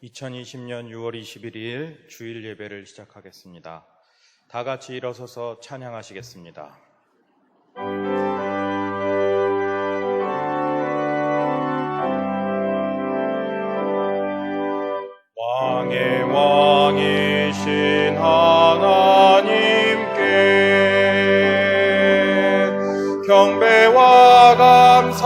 2020년 6월 21일 주일 예배를 시작하겠습니다. 다 같이 일어서서 찬양하시겠습니다. 왕의 왕이신 하나님께 경배와 감사드립니다.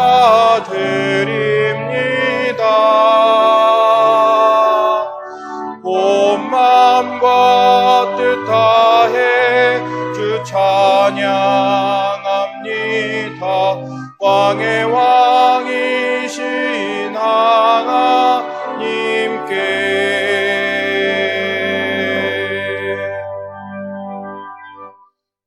온 마음과 뜻 다해 주 찬양합니다. 왕의 왕이신 하나님께.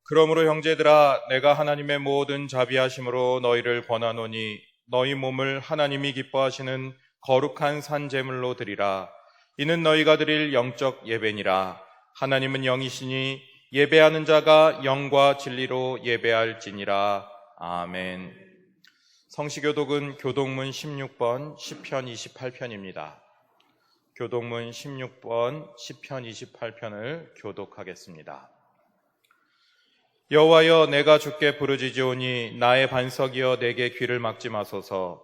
그러므로 형제들아, 내가 하나님의 모든 자비하심으로 너희를 권하노니 너희 몸을 하나님이 기뻐하시는 거룩한 산 제물로 드리라. 이는 너희가 드릴 영적 예배니라. 하나님은 영이시니 예배하는 자가 영과 진리로 예배할지니라. 아멘. 성시교독은 교독문 16번 시편 28편입니다. 교독문 16번 시편 28편을 교독하겠습니다. 여호와여, 내가 주께 부르짖으오니 나의 반석이여 내게 귀를 막지 마소서.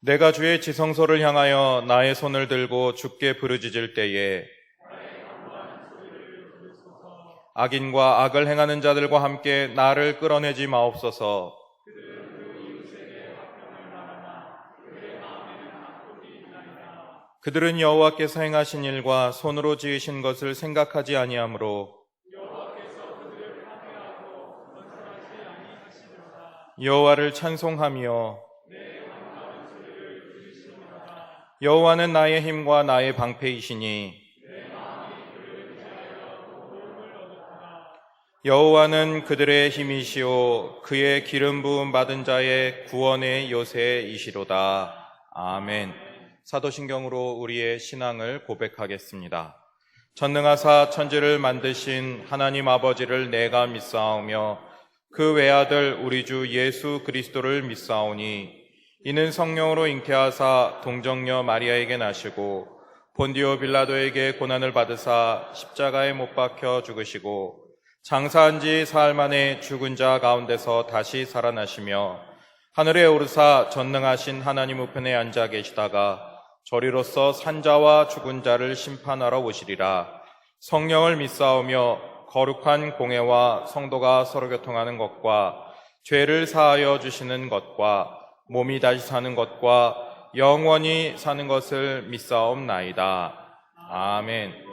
내가 주의 지성소를 향하여 나의 손을 들고 주께 부르짖을 때에 악인과 악을 행하는 자들과 함께 나를 끌어내지 마옵소서. 그들은 여호와께서 행하신 일과 손으로 지으신 것을 생각하지 아니하므로 여호와를 찬송하며 여호와는 나의 힘과 나의 방패이시니 여호와는 그들의 힘이시오 그의 기름 부음 받은 자의 구원의 요새이시로다. 아멘. 사도신경으로 우리의 신앙을 고백하겠습니다. 전능하사 천지를 만드신 하나님 아버지를 내가 믿사오며 그 외아들 우리 주 예수 그리스도를 믿사오니 이는 성령으로 잉태하사 동정녀 마리아에게 나시고 본디오 빌라도에게 고난을 받으사 십자가에 못 박혀 죽으시고 장사한 지 사흘 만에 죽은 자 가운데서 다시 살아나시며 하늘에 오르사 전능하신 하나님 우편에 앉아 계시다가 저리로서 산자와 죽은 자를 심판하러 오시리라. 성령을 믿사오며 거룩한 공회와 성도가 서로 교통하는 것과 죄를 사하여 주시는 것과 몸이 다시 사는 것과 영원히 사는 것을 믿사옵나이다. 아멘.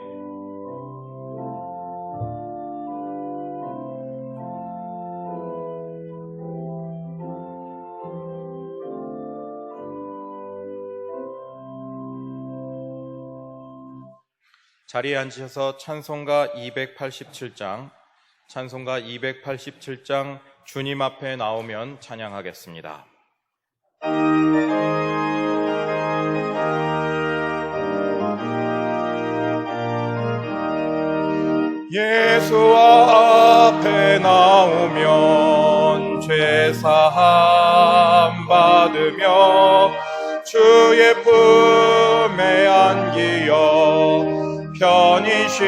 자리에 앉으셔서 찬송가 287장 주님 앞에 나오면 찬양하겠습니다. 예수 앞에 나오면 죄사함 받으며 주의 품에 안기어 편히 쉬리라.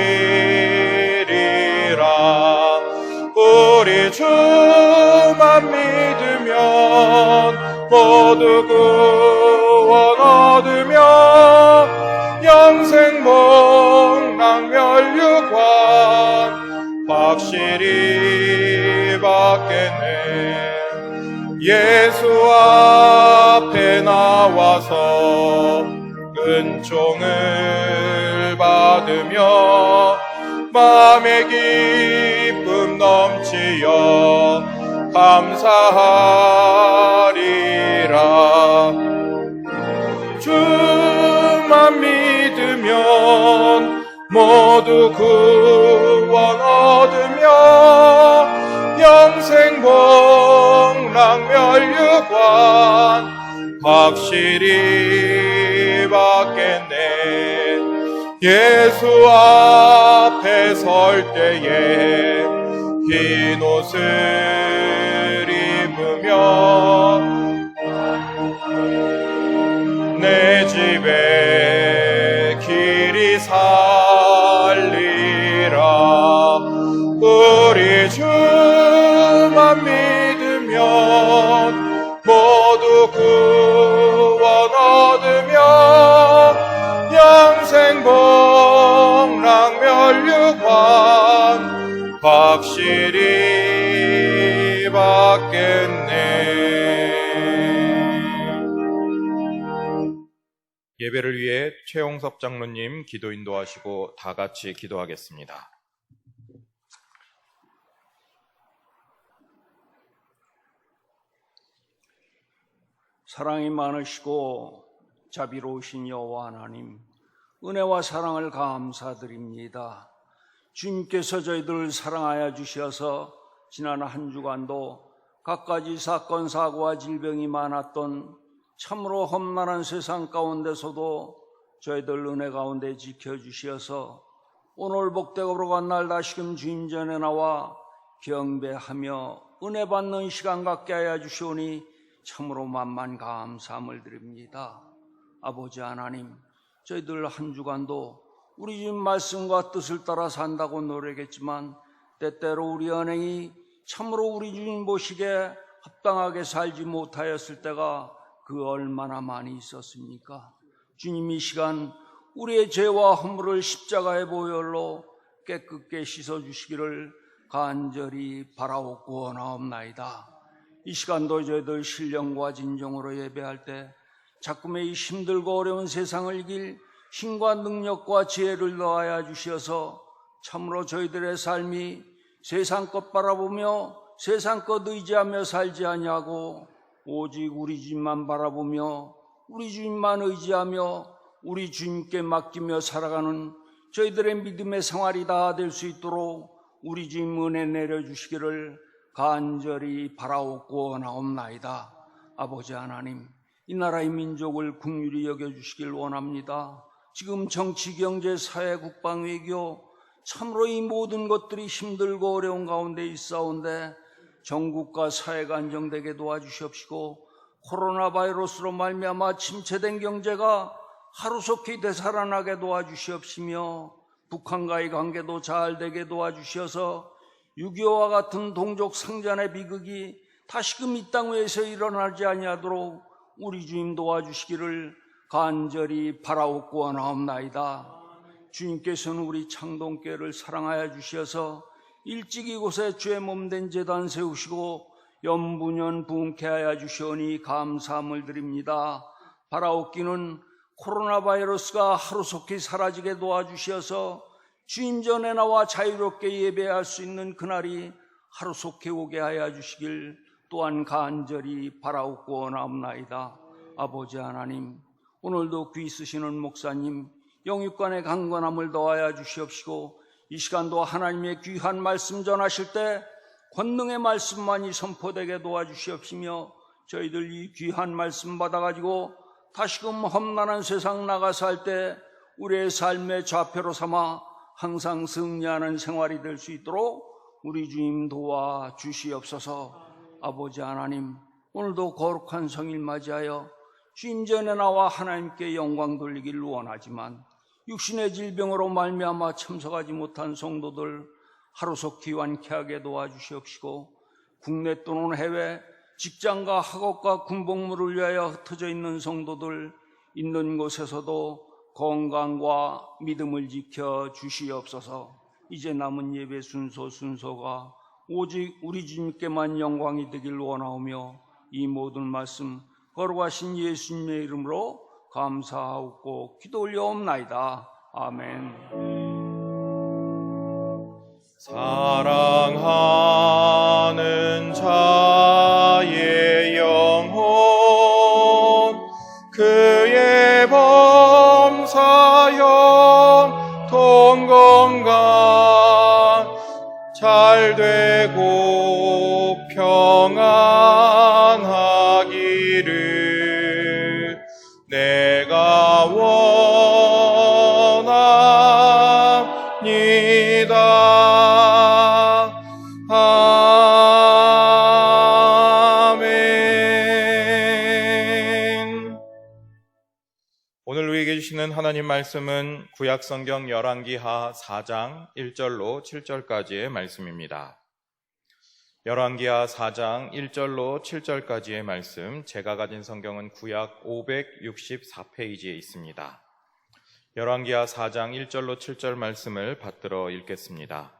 우리 주만 믿으면 모두 구원 얻으며 영생 복락 멸류관 확실히 받겠네. 예수 앞에 나와서 은총을 받으며 마음의 기쁨 넘치어 감사하리라. 주만 믿으면 모두 구원 얻으며 영생 복락 멸류관 확실히 받겠네. 예수 앞에 설 때에 흰 옷을 입으며 살리라. 우리 주만 믿으면 모두 구원 얻으며 영생복락 면류관 확실히 받겠네. 예배를 위해 최용섭 장로님 기도 인도하시고 다 같이 기도하겠습니다. 사랑이 많으시고 자비로우신 여호와 하나님, 은혜와 사랑을 감사드립니다. 주님께서 저희들을 사랑하여 주셔서 지난 한 주간도 갖가지 사건 사고와 질병이 많았던 참으로 험난한 세상 가운데서도 저희들 은혜 가운데 지켜주셔서 오늘 복되고 거룩한 날 다시금 주님 전에 나와 경배하며 은혜 받는 시간 갖게 하여 주시오니 참으로 만만 감사함을 드립니다. 아버지 하나님, 저희들 한 주간도 우리 주님 말씀과 뜻을 따라 산다고 노력했지만 때때로 우리 언행이 참으로 우리 주님 보시기에 합당하게 살지 못하였을 때가 그 얼마나 많이 있었습니까? 주님 이 시간 우리의 죄와 허물을 십자가의 보혈로 깨끗게 씻어주시기를 간절히 바라옵고 원하옵나이다. 이 시간도 저희들 신령과 진정으로 예배할 때 자꾸의 이 힘들고 어려운 세상을 이길 힘과 능력과 지혜를 더하여 주셔서 참으로 저희들의 삶이 세상 것 바라보며 세상 것 의지하며 살지 아니하고 오직 우리 주님만 바라보며 우리 주님만 의지하며 우리 주님께 맡기며 살아가는 저희들의 믿음의 생활이 다 될 수 있도록 우리 주님 은혜 내려주시기를 간절히 바라옵고 원하옵나이다. 아버지 하나님, 이 나라의 민족을 긍휼히 여겨주시길 원합니다. 지금 정치, 경제, 사회, 국방, 외교 참으로 이 모든 것들이 힘들고 어려운 가운데 있사온데 전국과 사회가 안정되게 도와주시옵시고 코로나 바이러스로 말미암아 침체된 경제가 하루속히 되살아나게 도와주시옵시며 북한과의 관계도 잘 되게 도와주셔서 6.25와 같은 동족 상잔의 비극이 다시금 이 땅 위에서 일어나지 아니하도록 우리 주님 도와주시기를 간절히 바라옵고 원하옵나이다. 주님께서는 우리 창동교회를 사랑하여 주셔서 일찍 이곳에 주의 몸된 제단 세우시고 연분연 부흥케 하여 주시오니 감사함을 드립니다. 바라옵기는 코로나 바이러스가 하루속히 사라지게 도와주셔서 주님 전에 나와 자유롭게 예배할 수 있는 그날이 하루속히 오게 하여 주시길 또한 간절히 바라옵고 원하옵나이다. 아버지 하나님, 오늘도 귀 쓰시는 목사님 영육간의 강건함을 더하여 주시옵시고 이 시간도 하나님의 귀한 말씀 전하실 때 권능의 말씀만이 선포되게 도와주시옵시며 저희들 이 귀한 말씀 받아가지고 다시금 험난한 세상 나가서 할 때 우리의 삶의 좌표로 삼아 항상 승리하는 생활이 될 수 있도록 우리 주님 도와주시옵소서. 아버지 하나님, 오늘도 거룩한 성일 맞이하여 주님 전에 나와 하나님께 영광 돌리기를 원하지만 육신의 질병으로 말미암아 참석하지 못한 성도들 하루속히 완쾌하게 도와주시옵시고 국내 또는 해외 직장과 학업과 군복무를 위하여 흩어져 있는 성도들 있는 곳에서도 건강과 믿음을 지켜 주시옵소서. 이제 남은 예배 순서가 오직 우리 주님께만 영광이 되길 원하오며 이 모든 말씀 거룩하신 예수님의 이름으로 감사하고 기도 올려옵나이다. 아멘. 사랑하는 자의 영혼 그의 범사형 통건강 잘 되고 평안하기를 내가 원합니다. 아멘. 오늘 우리에게 주시는 하나님 하나님 말씀은 구약성경 열왕기하 4장 1절로 7절까지의 말씀입니다. 열왕기하 4장 1절로 7절까지의 말씀, 제가 가진 성경은 구약 564페이지에 있습니다. 열왕기하 4장 1절로 7절 말씀을 받들어 읽겠습니다.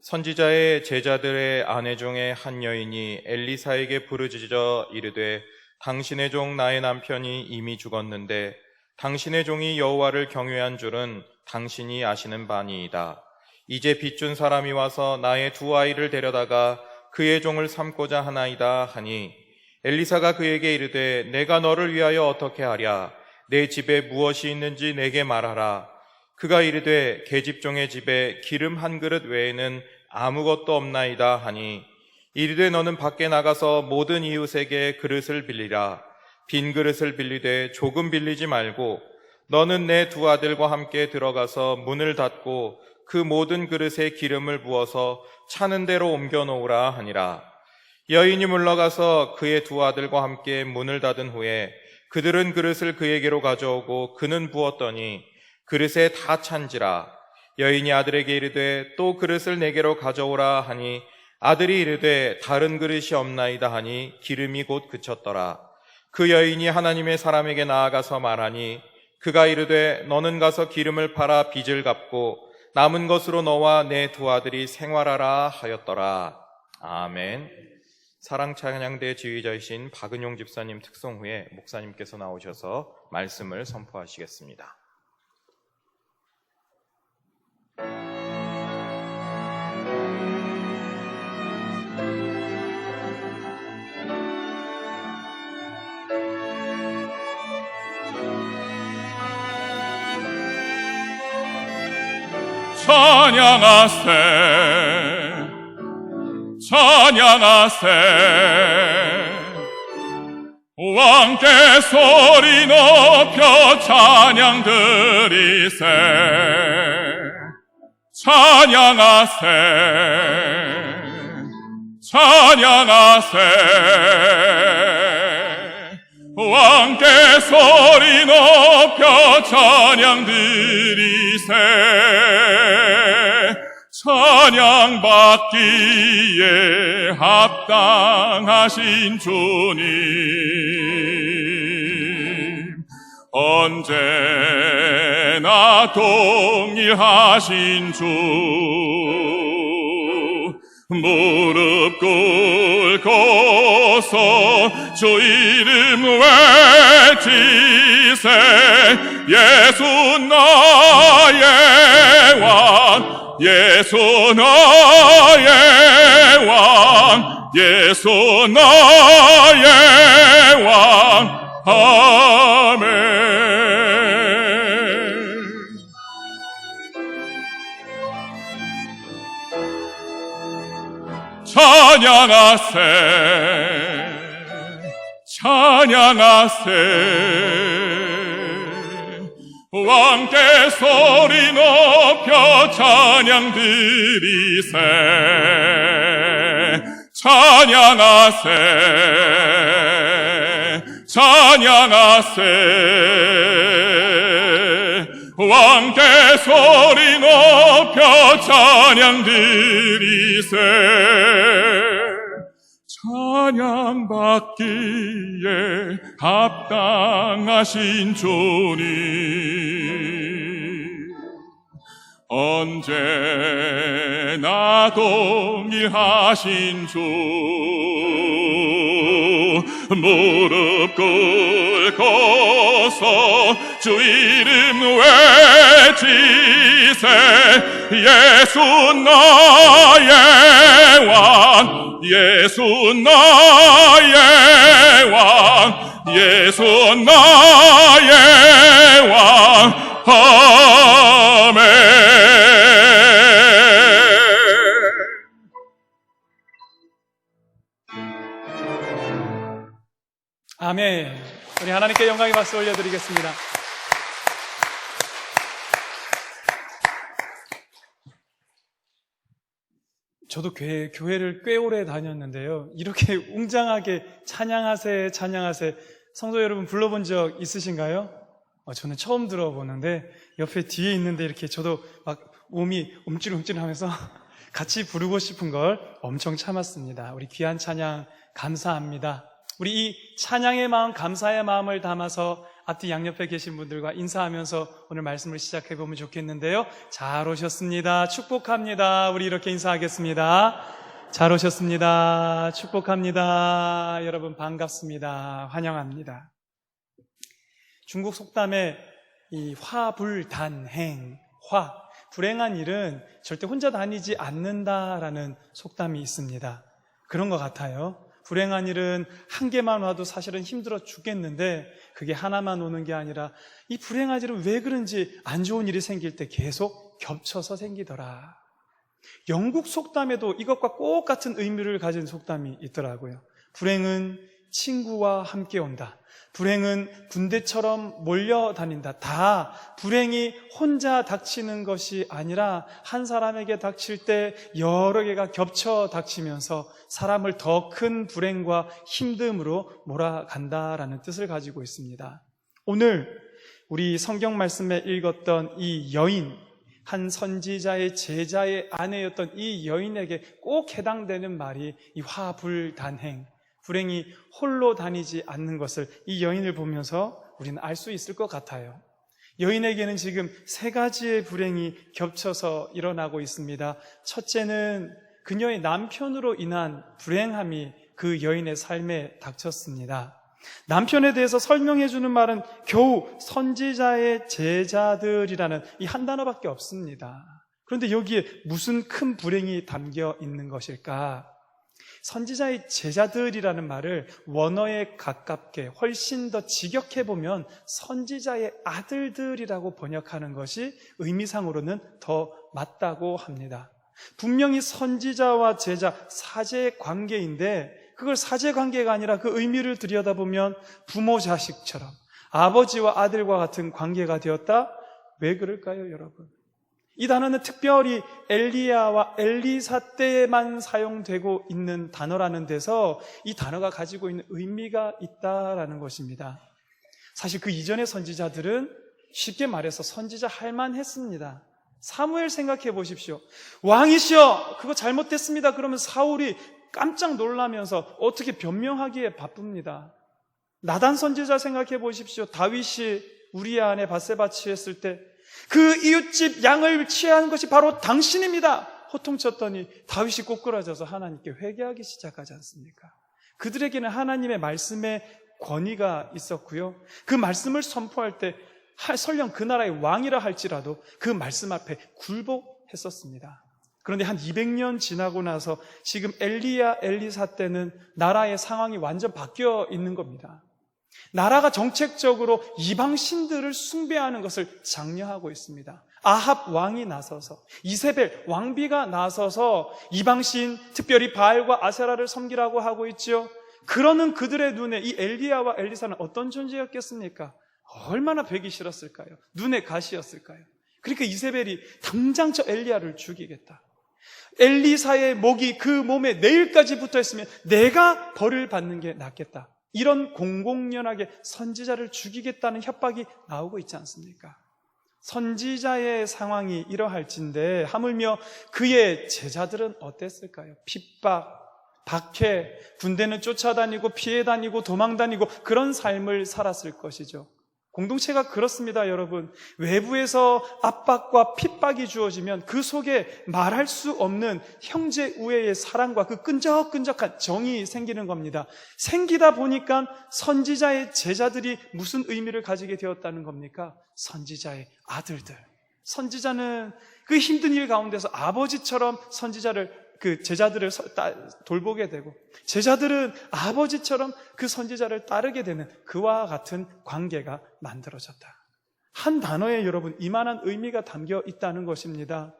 선지자의 제자들의 아내 중에 한 여인이 엘리사에게 부르짖어 이르되 당신의 종 나의 남편이 이미 죽었는데 당신의 종이 여호와를 경외한 줄은 당신이 아시는 바니이다. 이제 빚준 사람이 와서 나의 두 아이를 데려다가 그의 종을 삼고자 하나이다 하니 엘리사가 그에게 이르되 내가 너를 위하여 어떻게 하랴? 내 집에 무엇이 있는지 내게 말하라. 그가 이르되 계집종의 집에 기름 한 그릇 외에는 아무것도 없나이다 하니 이르되 너는 밖에 나가서 모든 이웃에게 그릇을 빌리라. 빈 그릇을 빌리되 조금 빌리지 말고 너는 내 두 아들과 함께 들어가서 문을 닫고 그 모든 그릇에 기름을 부어서 차는 대로 옮겨 놓으라 하니라. 여인이 물러가서 그의 두 아들과 함께 문을 닫은 후에 그들은 그릇을 그에게로 가져오고 그는 부었더니 그릇에 다 찬지라. 여인이 아들에게 이르되 또 그릇을 내게로 가져오라 하니 아들이 이르되 다른 그릇이 없나이다 하니 기름이 곧 그쳤더라. 그 여인이 하나님의 사람에게 나아가서 말하니 그가 이르되 너는 가서 기름을 팔아 빚을 갚고 남은 것으로 너와 내 두 아들이 생활하라 하였더라. 아멘. 사랑찬양대 지휘자이신 박은용 집사님 특송 후에 목사님께서 나오셔서 말씀을 선포하시겠습니다. 찬양하세 찬양하세 왕께 소리 높여 찬양 드리세 찬양하세 찬양하세 왕께 소리 높여 찬양 드리세 찬양 받기에 합당하신 주님 언제나 동일하신 주 무릎 꿇고서 주 이름 외치세 예수 나의 왕 예수 나의 왕 예수 나의 왕 아멘. 찬양하세 찬양하세 왕께 소리 높여 찬양 드리세 찬양하세 찬양하세 왕께 소리 높여 찬양 드리세 찬양 받기에 합당하신 주님 언제나 동일하신 주 무릎 꿇고서 주 이름 외치세 예수 나의 왕 예수 나의 왕 예수 나의 왕 아멘. 아멘. 우리 하나님께 영광의 박수 올려드리겠습니다. 저도 교회를 꽤 오래 다녔는데요. 이렇게 웅장하게 찬양하세, 찬양하세 성도 여러분 불러본 적 있으신가요? 저는 처음 들어보는데 옆에 뒤에 있는데 이렇게 저도 막 몸이 움찔움찔하면서 같이 부르고 싶은 걸 엄청 참았습니다. 우리 귀한 찬양 감사합니다. 우리 이 찬양의 마음, 감사의 마음을 담아서 앞뒤 양옆에 계신 분들과 인사하면서 오늘 말씀을 시작해 보면 좋겠는데요. 잘 오셨습니다. 축복합니다. 우리 이렇게 인사하겠습니다. 잘 오셨습니다. 축복합니다. 여러분 반갑습니다. 환영합니다. 중국 속담에 이 화불단행, 불행한 일은 절대 혼자 다니지 않는다라는 속담이 있습니다. 그런 것 같아요. 불행한 일은 한 개만 와도 사실은 힘들어 죽겠는데 그게 하나만 오는 게 아니라 이 불행한 일은 왜 그런지 안 좋은 일이 생길 때 계속 겹쳐서 생기더라. 영국 속담에도 이것과 꼭 같은 의미를 가진 속담이 있더라고요. 불행은 친구와 함께 온다. 불행은 군대처럼 몰려다닌다. 다 불행이 혼자 닥치는 것이 아니라 한 사람에게 닥칠 때 여러 개가 겹쳐 닥치면서 사람을 더 큰 불행과 힘듦으로 몰아간다라는 뜻을 가지고 있습니다. 오늘 우리 성경 말씀에 읽었던 이 여인, 한 선지자의 제자의 아내였던 이 여인에게 꼭 해당되는 말이 이 화불단행, 불행이 홀로 다니지 않는 것을 이 여인을 보면서 우리는 알 수 있을 것 같아요. 여인에게는 지금 세 가지의 불행이 겹쳐서 일어나고 있습니다. 첫째는 그녀의 남편으로 인한 불행함이 그 여인의 삶에 닥쳤습니다. 남편에 대해서 설명해 주는 말은 겨우 선지자의 제자들이라는 이 한 단어밖에 없습니다. 그런데 여기에 무슨 큰 불행이 담겨 있는 것일까? 선지자의 제자들이라는 말을 원어에 가깝게 훨씬 더 직역해보면 선지자의 아들들이라고 번역하는 것이 의미상으로는 더 맞다고 합니다. 분명히 선지자와 제자, 사제 관계인데 그걸 사제 관계가 아니라 그 의미를 들여다보면 부모 자식처럼 아버지와 아들과 같은 관계가 되었다? 왜 그럴까요, 여러분? 이 단어는 특별히 엘리야와 엘리사 때만 사용되고 있는 단어라는 데서 이 단어가 가지고 있는 의미가 있다라는 것입니다. 사실 그 이전의 선지자들은 쉽게 말해서 선지자 할 만했습니다. 사무엘 생각해 보십시오. 왕이시여, 그거 잘못됐습니다. 그러면 사울이 깜짝 놀라면서 어떻게 변명하기에 바쁩니다. 나단 선지자 생각해 보십시오. 다윗이 우리의 아내 밧세바 취했을 때 그 이웃집 양을 취한 것이 바로 당신입니다. 호통쳤더니 다윗이 꼬꾸라져서 하나님께 회개하기 시작하지 않습니까? 그들에게는 하나님의 말씀에 권위가 있었고요. 그 말씀을 선포할 때 설령 그 나라의 왕이라 할지라도 그 말씀 앞에 굴복했었습니다. 그런데 한 200년 지나고 나서 지금 엘리야, 엘리사 때는 나라의 상황이 완전 바뀌어 있는 겁니다. 나라가 정책적으로 이방 신들을 숭배하는 것을 장려하고 있습니다. 아합 왕이 나서서, 이세벨 왕비가 나서서 이방 신, 특별히 바알과 아세라를 섬기라고 하고 있죠. 그러는 그들의 눈에 이 엘리야와 엘리사는 어떤 존재였겠습니까? 얼마나 뵈기 싫었을까요? 눈의 가시였을까요? 그러니까 이세벨이 당장 저 엘리야를 죽이겠다. 엘리사의 목이 그 몸에 내일까지 붙어있으면 내가 벌을 받는 게 낫겠다. 이런 공공연하게 선지자를 죽이겠다는 협박이 나오고 있지 않습니까? 선지자의 상황이 이러할진데 하물며 그의 제자들은 어땠을까요? 핍박, 박해, 군대는 쫓아다니고 피해 다니고 도망 다니고 그런 삶을 살았을 것이죠. 공동체가 그렇습니다, 여러분. 외부에서 압박과 핍박이 주어지면 그 속에 말할 수 없는 형제 우애의 사랑과 그 끈적끈적한 정이 생기는 겁니다. 생기다 보니까 선지자의 제자들이 무슨 의미를 가지게 되었다는 겁니까? 선지자의 아들들. 선지자는 그 힘든 일 가운데서 아버지처럼 그 제자들을 돌보게 되고, 제자들은 아버지처럼 그 선지자를 따르게 되는 그와 같은 관계가 만들어졌다. 한 단어에 여러분 이만한 의미가 담겨 있다는 것입니다.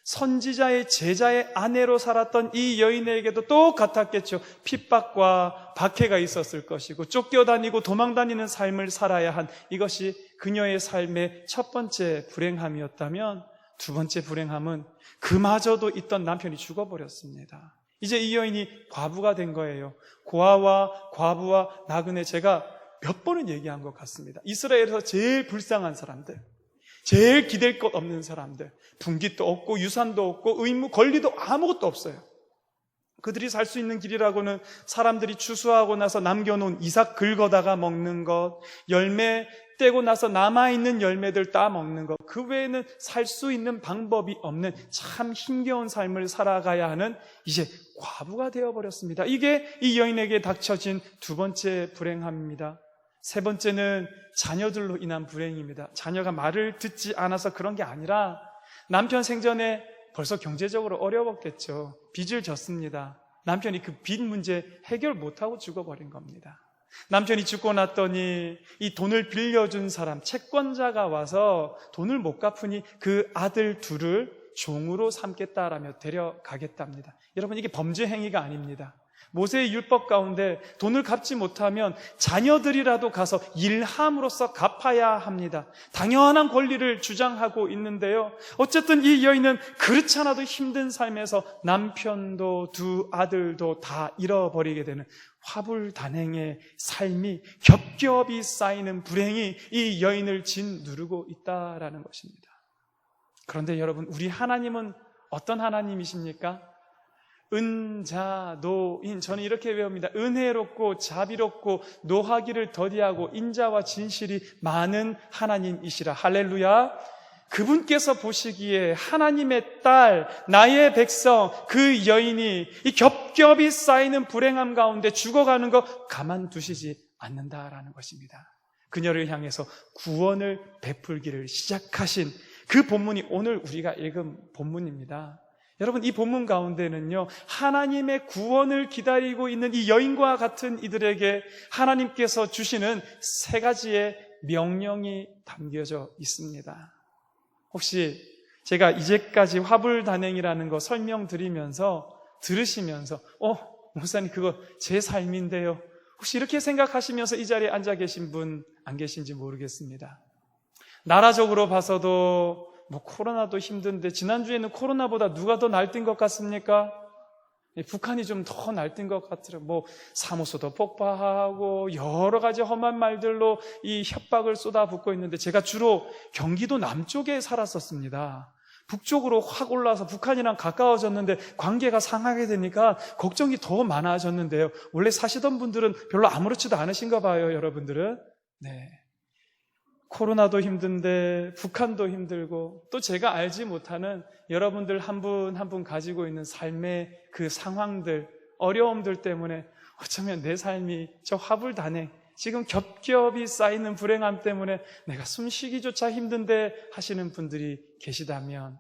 선지자의 제자의 아내로 살았던 이 여인에게도 똑같았겠죠. 핍박과 박해가 있었을 것이고 쫓겨다니고 도망다니는 삶을 살아야 한 이것이 그녀의 삶의 첫 번째 불행함이었다면, 두 번째 불행함은 그마저도 있던 남편이 죽어버렸습니다. 이제 이 여인이 과부가 된 거예요. 고아와 과부와 나그네, 제가 몇 번은 얘기한 것 같습니다. 이스라엘에서 제일 불쌍한 사람들, 제일 기댈 것 없는 사람들, 분깃도 없고 유산도 없고 의무, 권리도 아무것도 없어요. 그들이 살 수 있는 길이라고는 사람들이 추수하고 나서 남겨놓은 이삭 긁어다가 먹는 것, 열매 떼고 나서 남아있는 열매들 따 먹는 것, 그 외에는 살 수 있는 방법이 없는 참 힘겨운 삶을 살아가야 하는 이제 과부가 되어버렸습니다. 이게 이 여인에게 닥쳐진 두 번째 불행함입니다. 세 번째는 자녀들로 인한 불행입니다. 자녀가 말을 듣지 않아서 그런 게 아니라 남편 생전에 벌써 경제적으로 어려웠겠죠. 빚을 졌습니다. 남편이 그 빚 문제 해결 못하고 죽어버린 겁니다. 남편이 죽고 났더니 이 돈을 빌려준 사람, 채권자가 와서 돈을 못 갚으니 그 아들 둘을 종으로 삼겠다라며 데려가겠답니다. 여러분, 이게 범죄 행위가 아닙니다. 모세의 율법 가운데 돈을 갚지 못하면 자녀들이라도 가서 일함으로써 갚아야 합니다. 당연한 권리를 주장하고 있는데요. 어쨌든 이 여인은 그렇지 않아도 힘든 삶에서 남편도 두 아들도 다 잃어버리게 되는 화불단행의 삶이 겹겹이 쌓이는 불행이 이 여인을 짓누르고 있다라는 것입니다. 그런데 여러분, 우리 하나님은 어떤 하나님이십니까? 은자노인, 저는 이렇게 외웁니다. 은혜롭고 자비롭고 노하기를 더디하고 인자와 진실이 많은 하나님이시라. 할렐루야. 그분께서 보시기에 하나님의 딸, 나의 백성, 그 여인이 이 겹겹이 쌓이는 불행함 가운데 죽어가는 거 가만두시지 않는다라는 것입니다. 그녀를 향해서 구원을 베풀기를 시작하신 그 본문이 오늘 우리가 읽은 본문입니다. 여러분, 이 본문 가운데는요, 하나님의 구원을 기다리고 있는 이 여인과 같은 이들에게 하나님께서 주시는 세 가지의 명령이 담겨져 있습니다. 혹시 제가 이제까지 화불단행이라는 거 설명드리면서 들으시면서 목사님 그거 제 삶인데요, 혹시 이렇게 생각하시면서 이 자리에 앉아 계신 분 안 계신지 모르겠습니다. 나라적으로 봐서도 코로나도 힘든데 지난주에는 코로나보다 누가 더 날뛴 것 같습니까? 북한이 좀 더 날뛴 것 같더라고요. 사무소도 폭파하고 여러 가지 험한 말들로 이 협박을 쏟아붓고 있는데, 제가 주로 경기도 남쪽에 살았었습니다. 북쪽으로 확 올라와서 북한이랑 가까워졌는데 관계가 상하게 되니까 걱정이 더 많아졌는데요. 원래 사시던 분들은 별로 아무렇지도 않으신가 봐요, 여러분들은. 네. 코로나도 힘든데 북한도 힘들고, 또 제가 알지 못하는 여러분들 한 분 한 분 가지고 있는 삶의 그 상황들, 어려움들 때문에 어쩌면 내 삶이 저 화불단행, 지금 겹겹이 쌓이는 불행함 때문에 내가 숨쉬기조차 힘든데 하시는 분들이 계시다면,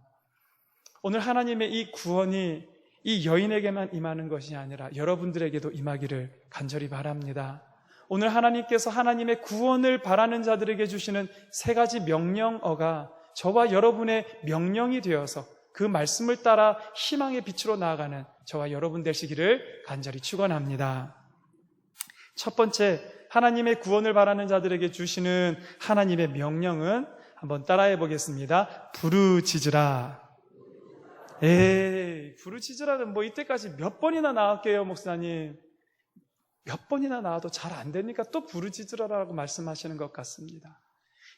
오늘 하나님의 이 구원이 이 여인에게만 임하는 것이 아니라 여러분들에게도 임하기를 간절히 바랍니다. 오늘 하나님께서 하나님의 구원을 바라는 자들에게 주시는 세 가지 명령어가 저와 여러분의 명령이 되어서 그 말씀을 따라 희망의 빛으로 나아가는 저와 여러분 되시기를 간절히 축원합니다. 첫 번째, 하나님의 구원을 바라는 자들에게 주시는 하나님의 명령은 한번 따라해 보겠습니다. 부르짖으라. 부르짖으라는 이때까지 몇 번이나 나왔게요, 목사님? 몇 번이나 나와도 잘 안 되니까 또 부르짖으라라고 말씀하시는 것 같습니다.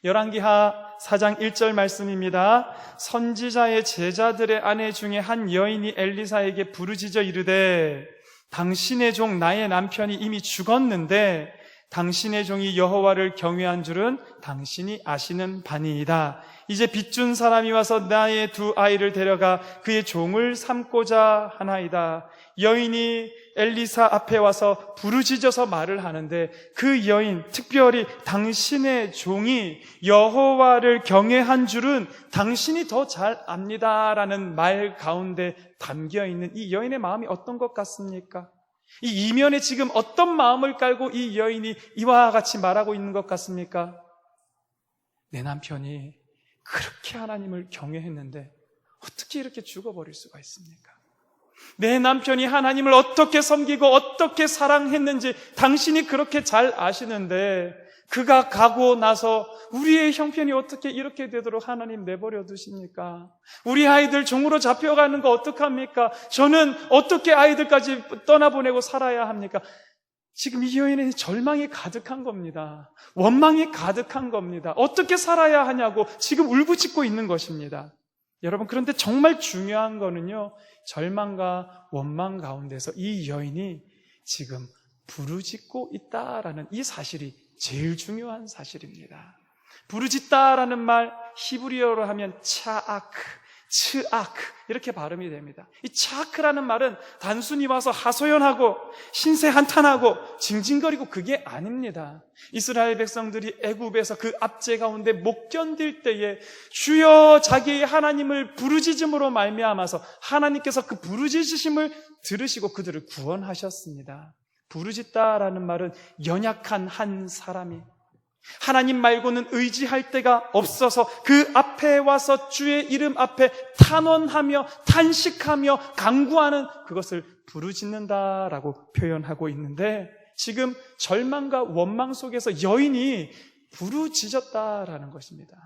열왕기하 4장 1절 말씀입니다. 선지자의 제자들의 아내 중에 한 여인이 엘리사에게 부르짖어 이르되, 당신의 종 나의 남편이 이미 죽었는데 당신의 종이 여호와를 경외한 줄은 당신이 아시는 바니이다. 이제 빚준 사람이 와서 나의 두 아이를 데려가 그의 종을 삼고자 하나이다. 여인이 엘리사 앞에 와서 부르짖어서 말을 하는데, 그 여인, 특별히 당신의 종이 여호와를 경외한 줄은 당신이 더 잘 압니다라는 말 가운데 담겨있는 이 여인의 마음이 어떤 것 같습니까? 이 이면에 지금 어떤 마음을 깔고 이 여인이 이와 같이 말하고 있는 것 같습니까? 내 남편이 그렇게 하나님을 경외했는데 어떻게 이렇게 죽어버릴 수가 있습니까? 내 남편이 하나님을 어떻게 섬기고 어떻게 사랑했는지 당신이 그렇게 잘 아시는데, 그가 가고 나서 우리의 형편이 어떻게 이렇게 되도록 하나님 내버려 두십니까? 우리 아이들 종으로 잡혀가는 거 어떡합니까? 저는 어떻게 아이들까지 떠나보내고 살아야 합니까? 지금 이 여인은 절망이 가득한 겁니다. 원망이 가득한 겁니다. 어떻게 살아야 하냐고 지금 울부짖고 있는 것입니다. 여러분, 그런데 정말 중요한 거는요, 절망과 원망 가운데서 이 여인이 지금 부르짖고 있다라는 이 사실이 제일 중요한 사실입니다. 부르짖다라는 말, 히브리어로 하면 차아크, 츠아크 이렇게 발음이 됩니다. 이 차아크라는 말은 단순히 와서 하소연하고 신세 한탄하고 징징거리고 그게 아닙니다. 이스라엘 백성들이 애굽에서 그 압제 가운데 못 견딜 때에 주여 자기의 하나님을 부르짖음으로 말미암아서 하나님께서 그 부르짖으심을 들으시고 그들을 구원하셨습니다. 부르짖다라는 말은 연약한 한 사람이 하나님 말고는 의지할 데가 없어서 그 앞에 와서 주의 이름 앞에 탄원하며 탄식하며 간구하는 그것을 부르짖는다라고 표현하고 있는데, 지금 절망과 원망 속에서 여인이 부르짖었다라는 것입니다.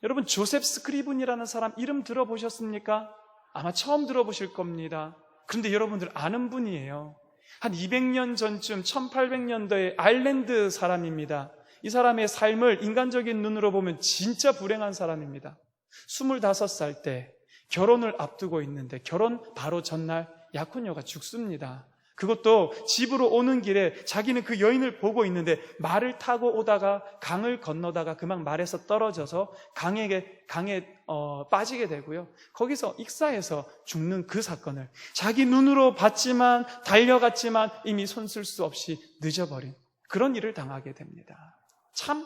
여러분, 조셉 스크리븐이라는 사람 이름 들어보셨습니까? 아마 처음 들어보실 겁니다. 그런데 여러분들 아는 분이에요. 한 200년 전쯤 1800년도에 아일랜드 사람입니다. 이 사람의 삶을 인간적인 눈으로 보면 진짜 불행한 사람입니다. 25살 때 결혼을 앞두고 있는데 결혼 바로 전날 약혼녀가 죽습니다. 그것도 집으로 오는 길에 자기는 그 여인을 보고 있는데 말을 타고 오다가 강을 건너다가 그만 말에서 떨어져서 강에 빠지게 되고요. 거기서 익사해서 죽는 그 사건을 자기 눈으로 봤지만 달려갔지만 이미 손쓸 수 없이 늦어버린 그런 일을 당하게 됩니다. 참,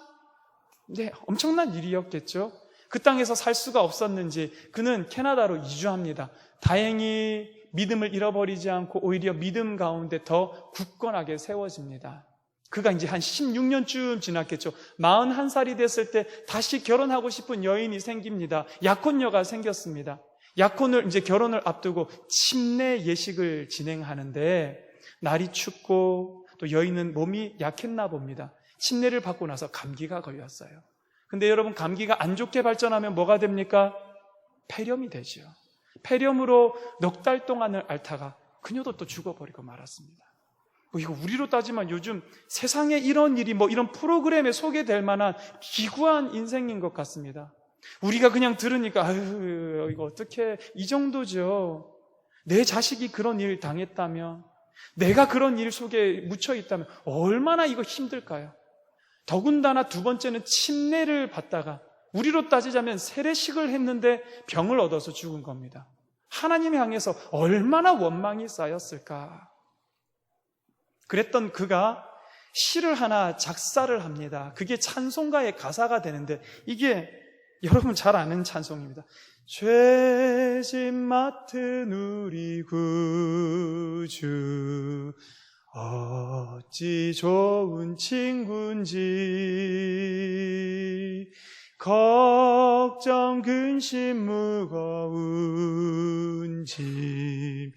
엄청난 일이었겠죠. 그 땅에서 살 수가 없었는지 그는 캐나다로 이주합니다. 다행히 믿음을 잃어버리지 않고 오히려 믿음 가운데 더 굳건하게 세워집니다. 그가 이제 한 16년쯤 지났겠죠. 41살이 됐을 때 다시 결혼하고 싶은 여인이 생깁니다. 약혼녀가 생겼습니다. 약혼을 이제 결혼을 앞두고 침례 예식을 진행하는데 날이 춥고 또 여인은 몸이 약했나 봅니다. 침례를 받고 나서 감기가 걸렸어요. 근데 여러분, 감기가 안 좋게 발전하면 뭐가 됩니까? 폐렴이 되죠. 폐렴으로 넉 달 동안을 앓다가 그녀도 또 죽어버리고 말았습니다. 이거 우리로 따지면 요즘 세상에 이런 일이 이런 프로그램에 소개될 만한 기구한 인생인 것 같습니다. 우리가 그냥 들으니까 아유, 이거 어떻게 이 정도죠. 내 자식이 그런 일 당했다면, 내가 그런 일 속에 묻혀 있다면 얼마나 이거 힘들까요? 더군다나 두 번째는 침례를 받다가 우리로 따지자면 세례식을 했는데 병을 얻어서 죽은 겁니다. 하나님 향해서 얼마나 원망이 쌓였을까. 그랬던 그가 시를 하나 작사를 합니다. 그게 찬송가의 가사가 되는데 이게 여러분 잘 아는 찬송입니다. 죄짐 맡은 우리 구주 어찌 좋은 친구인지 걱정 근심 무거운 짐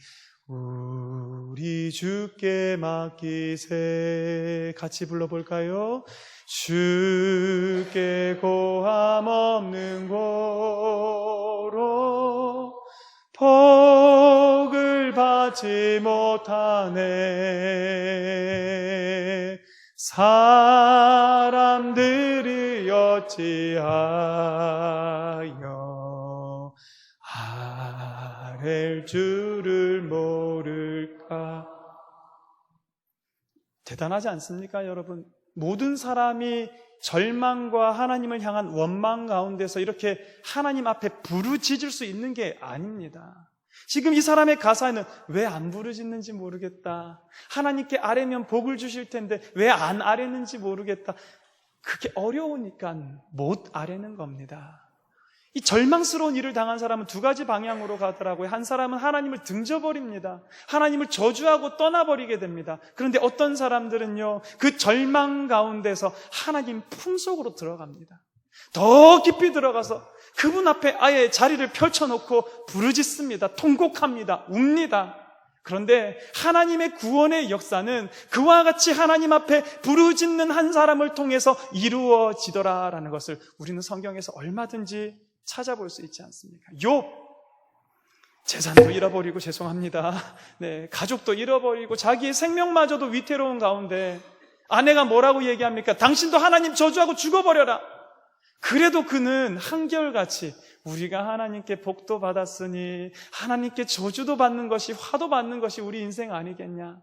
우리 주께 맡기세. 같이 불러볼까요? 주께 고함 없는 고로 복을 받지 못하네. 사람들이 어찌하여 아랠 줄을 모를까. 대단하지 않습니까, 여러분? 모든 사람이 절망과 하나님을 향한 원망 가운데서 이렇게 하나님 앞에 부르짖을 수 있는 게 아닙니다. 지금 이 사람의 가사에는 왜 안 부르짖는지 모르겠다. 하나님께 아뢰면 복을 주실 텐데 왜 안 아뢰는지 모르겠다. 그게 어려우니까 못 아뢰는 겁니다. 이 절망스러운 일을 당한 사람은 두 가지 방향으로 가더라고요. 한 사람은 하나님을 등져버립니다. 하나님을 저주하고 떠나버리게 됩니다. 그런데 어떤 사람들은요, 그 절망 가운데서 하나님 품속으로 들어갑니다. 더 깊이 들어가서 그분 앞에 아예 자리를 펼쳐놓고 부르짖습니다. 통곡합니다. 웁니다. 그런데 하나님의 구원의 역사는 그와 같이 하나님 앞에 부르짖는 한 사람을 통해서 이루어지더라라는 것을 우리는 성경에서 얼마든지 찾아볼 수 있지 않습니까? 욥, 재산도 잃어버리고 죄송합니다. 네, 가족도 잃어버리고 자기의 생명마저도 위태로운 가운데 아내가 뭐라고 얘기합니까? 당신도 하나님 저주하고 죽어버려라. 그래도 그는 한결같이 우리가 하나님께 복도 받았으니 하나님께 저주도 받는 것이, 화도 받는 것이 우리 인생 아니겠냐?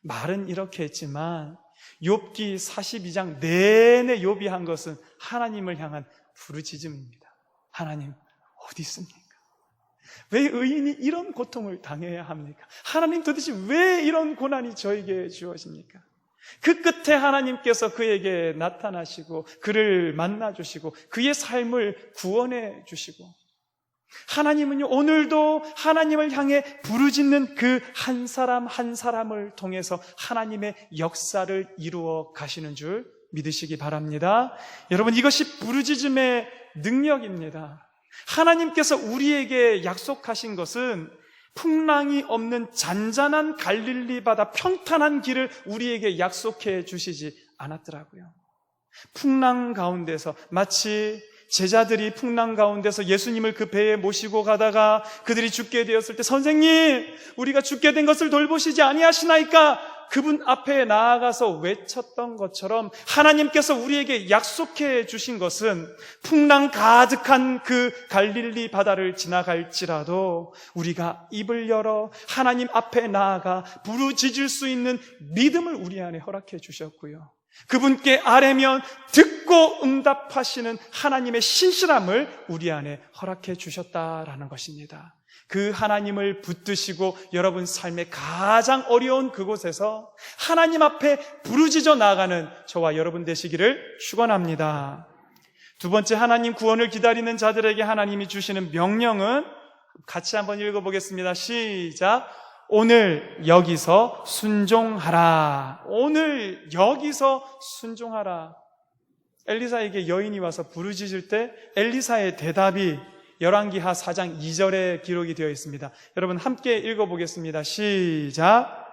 말은 이렇게 했지만 욥기 42장 내내 욥이 한 것은 하나님을 향한 부르짖음입니다. 하나님 어디 있습니까? 왜 의인이 이런 고통을 당해야 합니까? 하나님 도대체 왜 이런 고난이 저에게 주어집니까? 그 끝에 하나님께서 그에게 나타나시고 그를 만나주시고 그의 삶을 구원해 주시고, 하나님은요 오늘도 하나님을 향해 부르짖는 그 한 사람 한 사람을 통해서 하나님의 역사를 이루어 가시는 줄 믿으시기 바랍니다. 여러분, 이것이 부르짖음의 능력입니다. 하나님께서 우리에게 약속하신 것은 풍랑이 없는 잔잔한 갈릴리 바다 평탄한 길을 우리에게 약속해 주시지 않았더라고요. 풍랑 가운데서, 마치 제자들이 풍랑 가운데서 예수님을 그 배에 모시고 가다가 그들이 죽게 되었을 때, 선생님 우리가 죽게 된 것을 돌보시지 아니하시나이까 그분 앞에 나아가서 외쳤던 것처럼, 하나님께서 우리에게 약속해 주신 것은 풍랑 가득한 그 갈릴리 바다를 지나갈지라도 우리가 입을 열어 하나님 앞에 나아가 부르짖을 수 있는 믿음을 우리 안에 허락해 주셨고요, 그분께 아뢰면 듣고 응답하시는 하나님의 신실함을 우리 안에 허락해 주셨다라는 것입니다. 그 하나님을 붙드시고 여러분 삶의 가장 어려운 그곳에서 하나님 앞에 부르짖어 나아가는 저와 여러분 되시기를 축원합니다. 두 번째, 하나님 구원을 기다리는 자들에게 하나님이 주시는 명령은 같이 한번 읽어보겠습니다. 시작. 오늘 여기서 순종하라. 오늘 여기서 순종하라. 엘리사에게 여인이 와서 부르짖을 때 엘리사의 대답이 열왕기하 4장 2절에 기록이 되어 있습니다. 여러분 함께 읽어보겠습니다. 시작.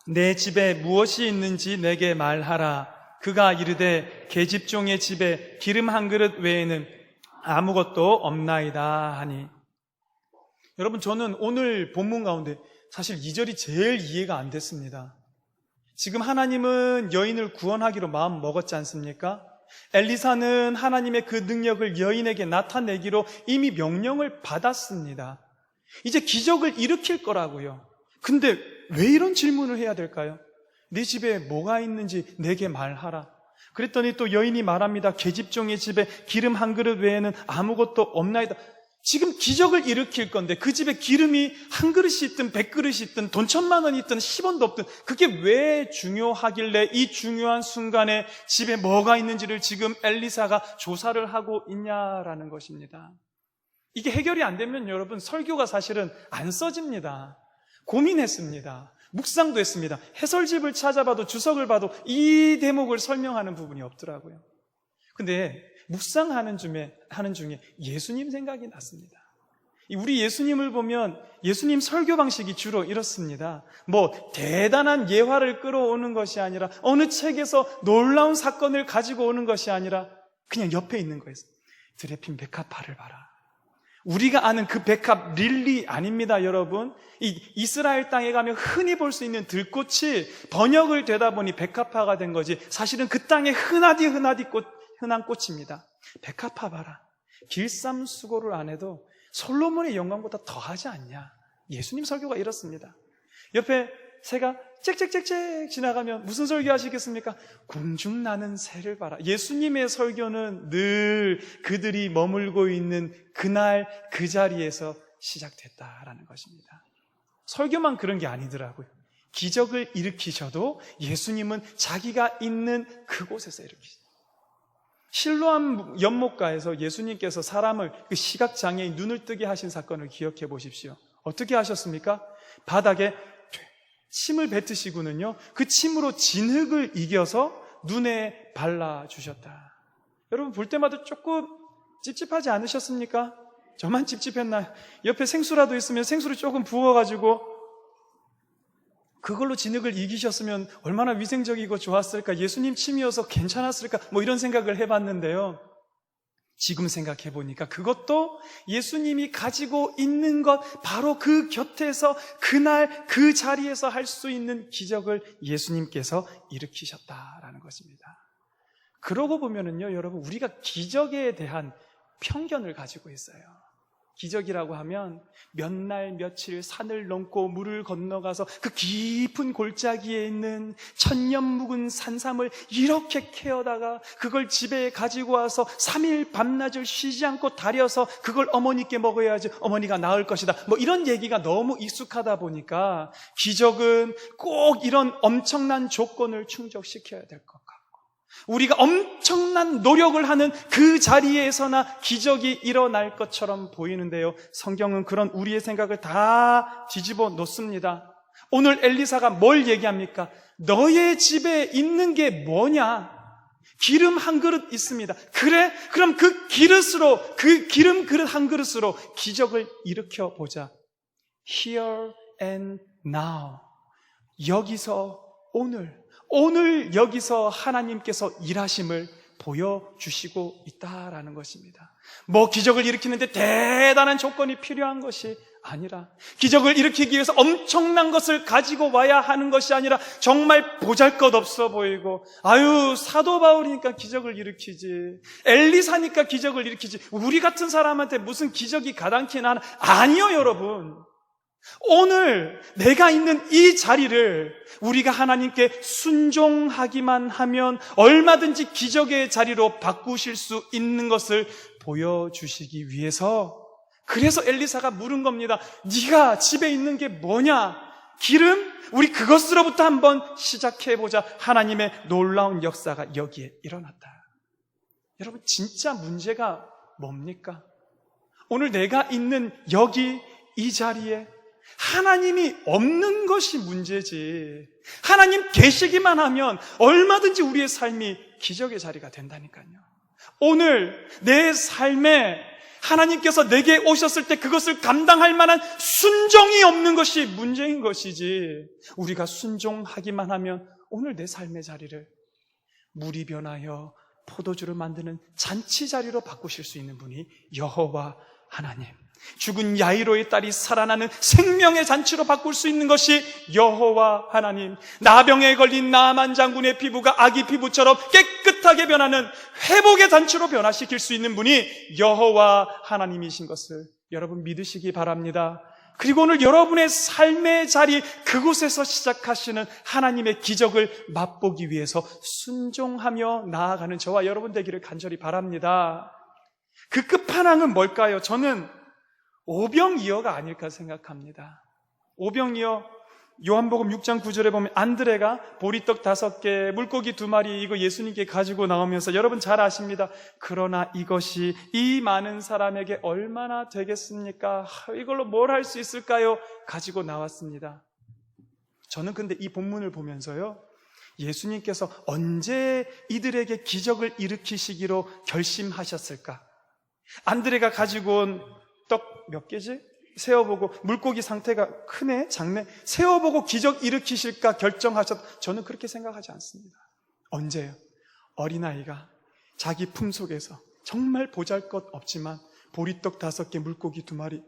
내 집에 무엇이 있는지 내게 말하라. 그가 이르되 계집종의 집에 기름 한 그릇 외에는 아무것도 없나이다 하니. 여러분, 저는 오늘 본문 가운데 사실 2절이 제일 이해가 안 됐습니다. 지금 하나님은 여인을 구원하기로 마음 먹었지 않습니까? 엘리사는 하나님의 그 능력을 여인에게 나타내기로 이미 명령을 받았습니다. 이제 기적을 일으킬 거라고요. 근데 왜 이런 질문을 해야 될까요? 네 집에 뭐가 있는지 내게 말하라. 그랬더니 또 여인이 말합니다. 계집종의 집에 기름 한 그릇 외에는 아무것도 없나이다. 지금 기적을 일으킬 건데 그 집에 기름이 한 그릇이 있든 100그릇이 있든 돈 1000만 원이 있든 10원도 없든 그게 왜 중요하길래 이 중요한 순간에 집에 뭐가 있는지를 지금 엘리사가 조사를 하고 있냐라는 것입니다. 이게 해결이 안 되면 여러분 설교가 사실은 안 써집니다. 고민했습니다. 묵상도 했습니다. 해설집을 찾아봐도 주석을 봐도 이 대목을 설명하는 부분이 없더라고요. 근데 묵상하는 중에 예수님 생각이 났습니다. 우리 예수님을 보면 예수님 설교 방식이 주로 이렇습니다. 뭐 대단한 예화를 끌어오는 것이 아니라, 어느 책에서 놀라운 사건을 가지고 오는 것이 아니라 그냥 옆에 있는 거예요. 드레핀 백합화를 봐라. 우리가 아는 그 백합 릴리 아닙니다, 여러분. 이 이스라엘 땅에 가면 흔히 볼 수 있는 들꽃이 번역을 되다 보니 백합화가 된 거지, 사실은 그 땅에 흔한 꽃입니다. 백합화 봐라. 길쌈수고를 안 해도 솔로몬의 영광보다 더하지 않냐. 예수님 설교가 이렇습니다. 옆에 새가 짹짹짹짹 지나가면 무슨 설교 하시겠습니까? 공중 나는 새를 봐라. 예수님의 설교는 늘 그들이 머물고 있는 그날 그 자리에서 시작됐다라는 것입니다. 설교만 그런 게 아니더라고요. 기적을 일으키셔도 예수님은 자기가 있는 그곳에서 일으키시죠. 실로암 연못가에서 예수님께서 사람을, 그 시각장애인 눈을 뜨게 하신 사건을 기억해 보십시오. 어떻게 하셨습니까? 바닥에 침을 뱉으시고는요, 그 침으로 진흙을 이겨서 눈에 발라주셨다. 여러분 볼 때마다 조금 찝찝하지 않으셨습니까? 저만 찝찝했나요? 옆에 생수라도 있으면 생수를 조금 부어가지고 그걸로 진흙을 이기셨으면 얼마나 위생적이고 좋았을까, 예수님 침이어서 괜찮았을까, 뭐 이런 생각을 해봤는데요. 지금 생각해 보니까 그것도 예수님이 가지고 있는 것, 바로 그 곁에서 그날 그 자리에서 할 수 있는 기적을 예수님께서 일으키셨다라는 것입니다. 그러고 보면은요, 여러분, 우리가 기적에 대한 편견을 가지고 있어요. 기적이라고 하면 몇 날 며칠 산을 넘고 물을 건너가서 그 깊은 골짜기에 있는 천년 묵은 산삼을 이렇게 캐어다가 그걸 집에 가지고 와서 3일 밤낮을 쉬지 않고 다려서 그걸 어머니께 먹어야지 어머니가 나을 것이다. 뭐 이런 얘기가 너무 익숙하다 보니까 기적은 꼭 이런 엄청난 조건을 충족시켜야 될 것 같고, 우리가 엄청난 노력을 하는 그 자리에서나 기적이 일어날 것처럼 보이는데요, 성경은 그런 우리의 생각을 다 뒤집어 놓습니다. 오늘 엘리사가 뭘 얘기합니까? 너의 집에 있는 게 뭐냐? 기름 한 그릇 있습니다. 그래? 그럼 그 기름으로 한 그릇으로 기적을 일으켜 보자. Here and now. 여기서 오늘 여기서 하나님께서 일하심을 보여주시고 있다라는 것입니다. 뭐 기적을 일으키는데 대단한 조건이 필요한 것이 아니라, 기적을 일으키기 위해서 엄청난 것을 가지고 와야 하는 것이 아니라, 정말 보잘것없어 보이고, 사도 바울이니까 기적을 일으키지, 엘리사니까 기적을 일으키지, 우리 같은 사람한테 무슨 기적이 가당키나 하나. 아니요, 여러분. 오늘 내가 있는 이 자리를 우리가 하나님께 순종하기만 하면 얼마든지 기적의 자리로 바꾸실 수 있는 것을 보여주시기 위해서, 그래서 엘리사가 물은 겁니다. 네가 집에 있는 게 뭐냐? 기름? 우리 그것으로부터 한번 시작해보자. 하나님의 놀라운 역사가 여기에 일어났다. 여러분, 진짜 문제가 뭡니까? 오늘 내가 있는 여기 이 자리에 하나님이 없는 것이 문제지, 하나님 계시기만 하면 얼마든지 우리의 삶이 기적의 자리가 된다니까요. 오늘 내 삶에 하나님께서 내게 오셨을 때 그것을 감당할 만한 순종이 없는 것이 문제인 것이지, 우리가 순종하기만 하면 오늘 내 삶의 자리를 물이 변하여 포도주를 만드는 잔치 자리로 바꾸실 수 있는 분이 여호와 하나님, 죽은 야이로의 딸이 살아나는 생명의 잔치로 바꿀 수 있는 것이 여호와 하나님, 나병에 걸린 나만 장군의 피부가 아기 피부처럼 깨끗하게 변하는 회복의 잔치로 변화시킬 수 있는 분이 여호와 하나님이신 것을 여러분 믿으시기 바랍니다. 그리고 오늘 여러분의 삶의 자리, 그곳에서 시작하시는 하나님의 기적을 맛보기 위해서 순종하며 나아가는 저와 여러분 되기를 간절히 바랍니다. 그 끝판왕은 뭘까요? 저는 오병이어가 아닐까 생각합니다. 오병이어, 요한복음 6장 9절에 보면 안드레가 보리떡 5개, 물고기 2마리 이거 예수님께 가지고 나오면서, 여러분 잘 아십니다. 그러나 이것이 이 많은 사람에게 얼마나 되겠습니까? 이걸로 뭘 할 수 있을까요? 가지고 나왔습니다. 저는 근데 이 본문을 보면서요, 예수님께서 언제 이들에게 기적을 일으키시기로 결심하셨을까? 안드레가 가지고 온 떡 몇 개지? 세어보고, 물고기 상태가 크네? 작네? 세어보고 기적 일으키실까 결정하셨. 저는 그렇게 생각하지 않습니다. 언제요? 어린아이가 자기 품속에서 정말 보잘것 없지만 보리떡 5개, 물고기 2마리,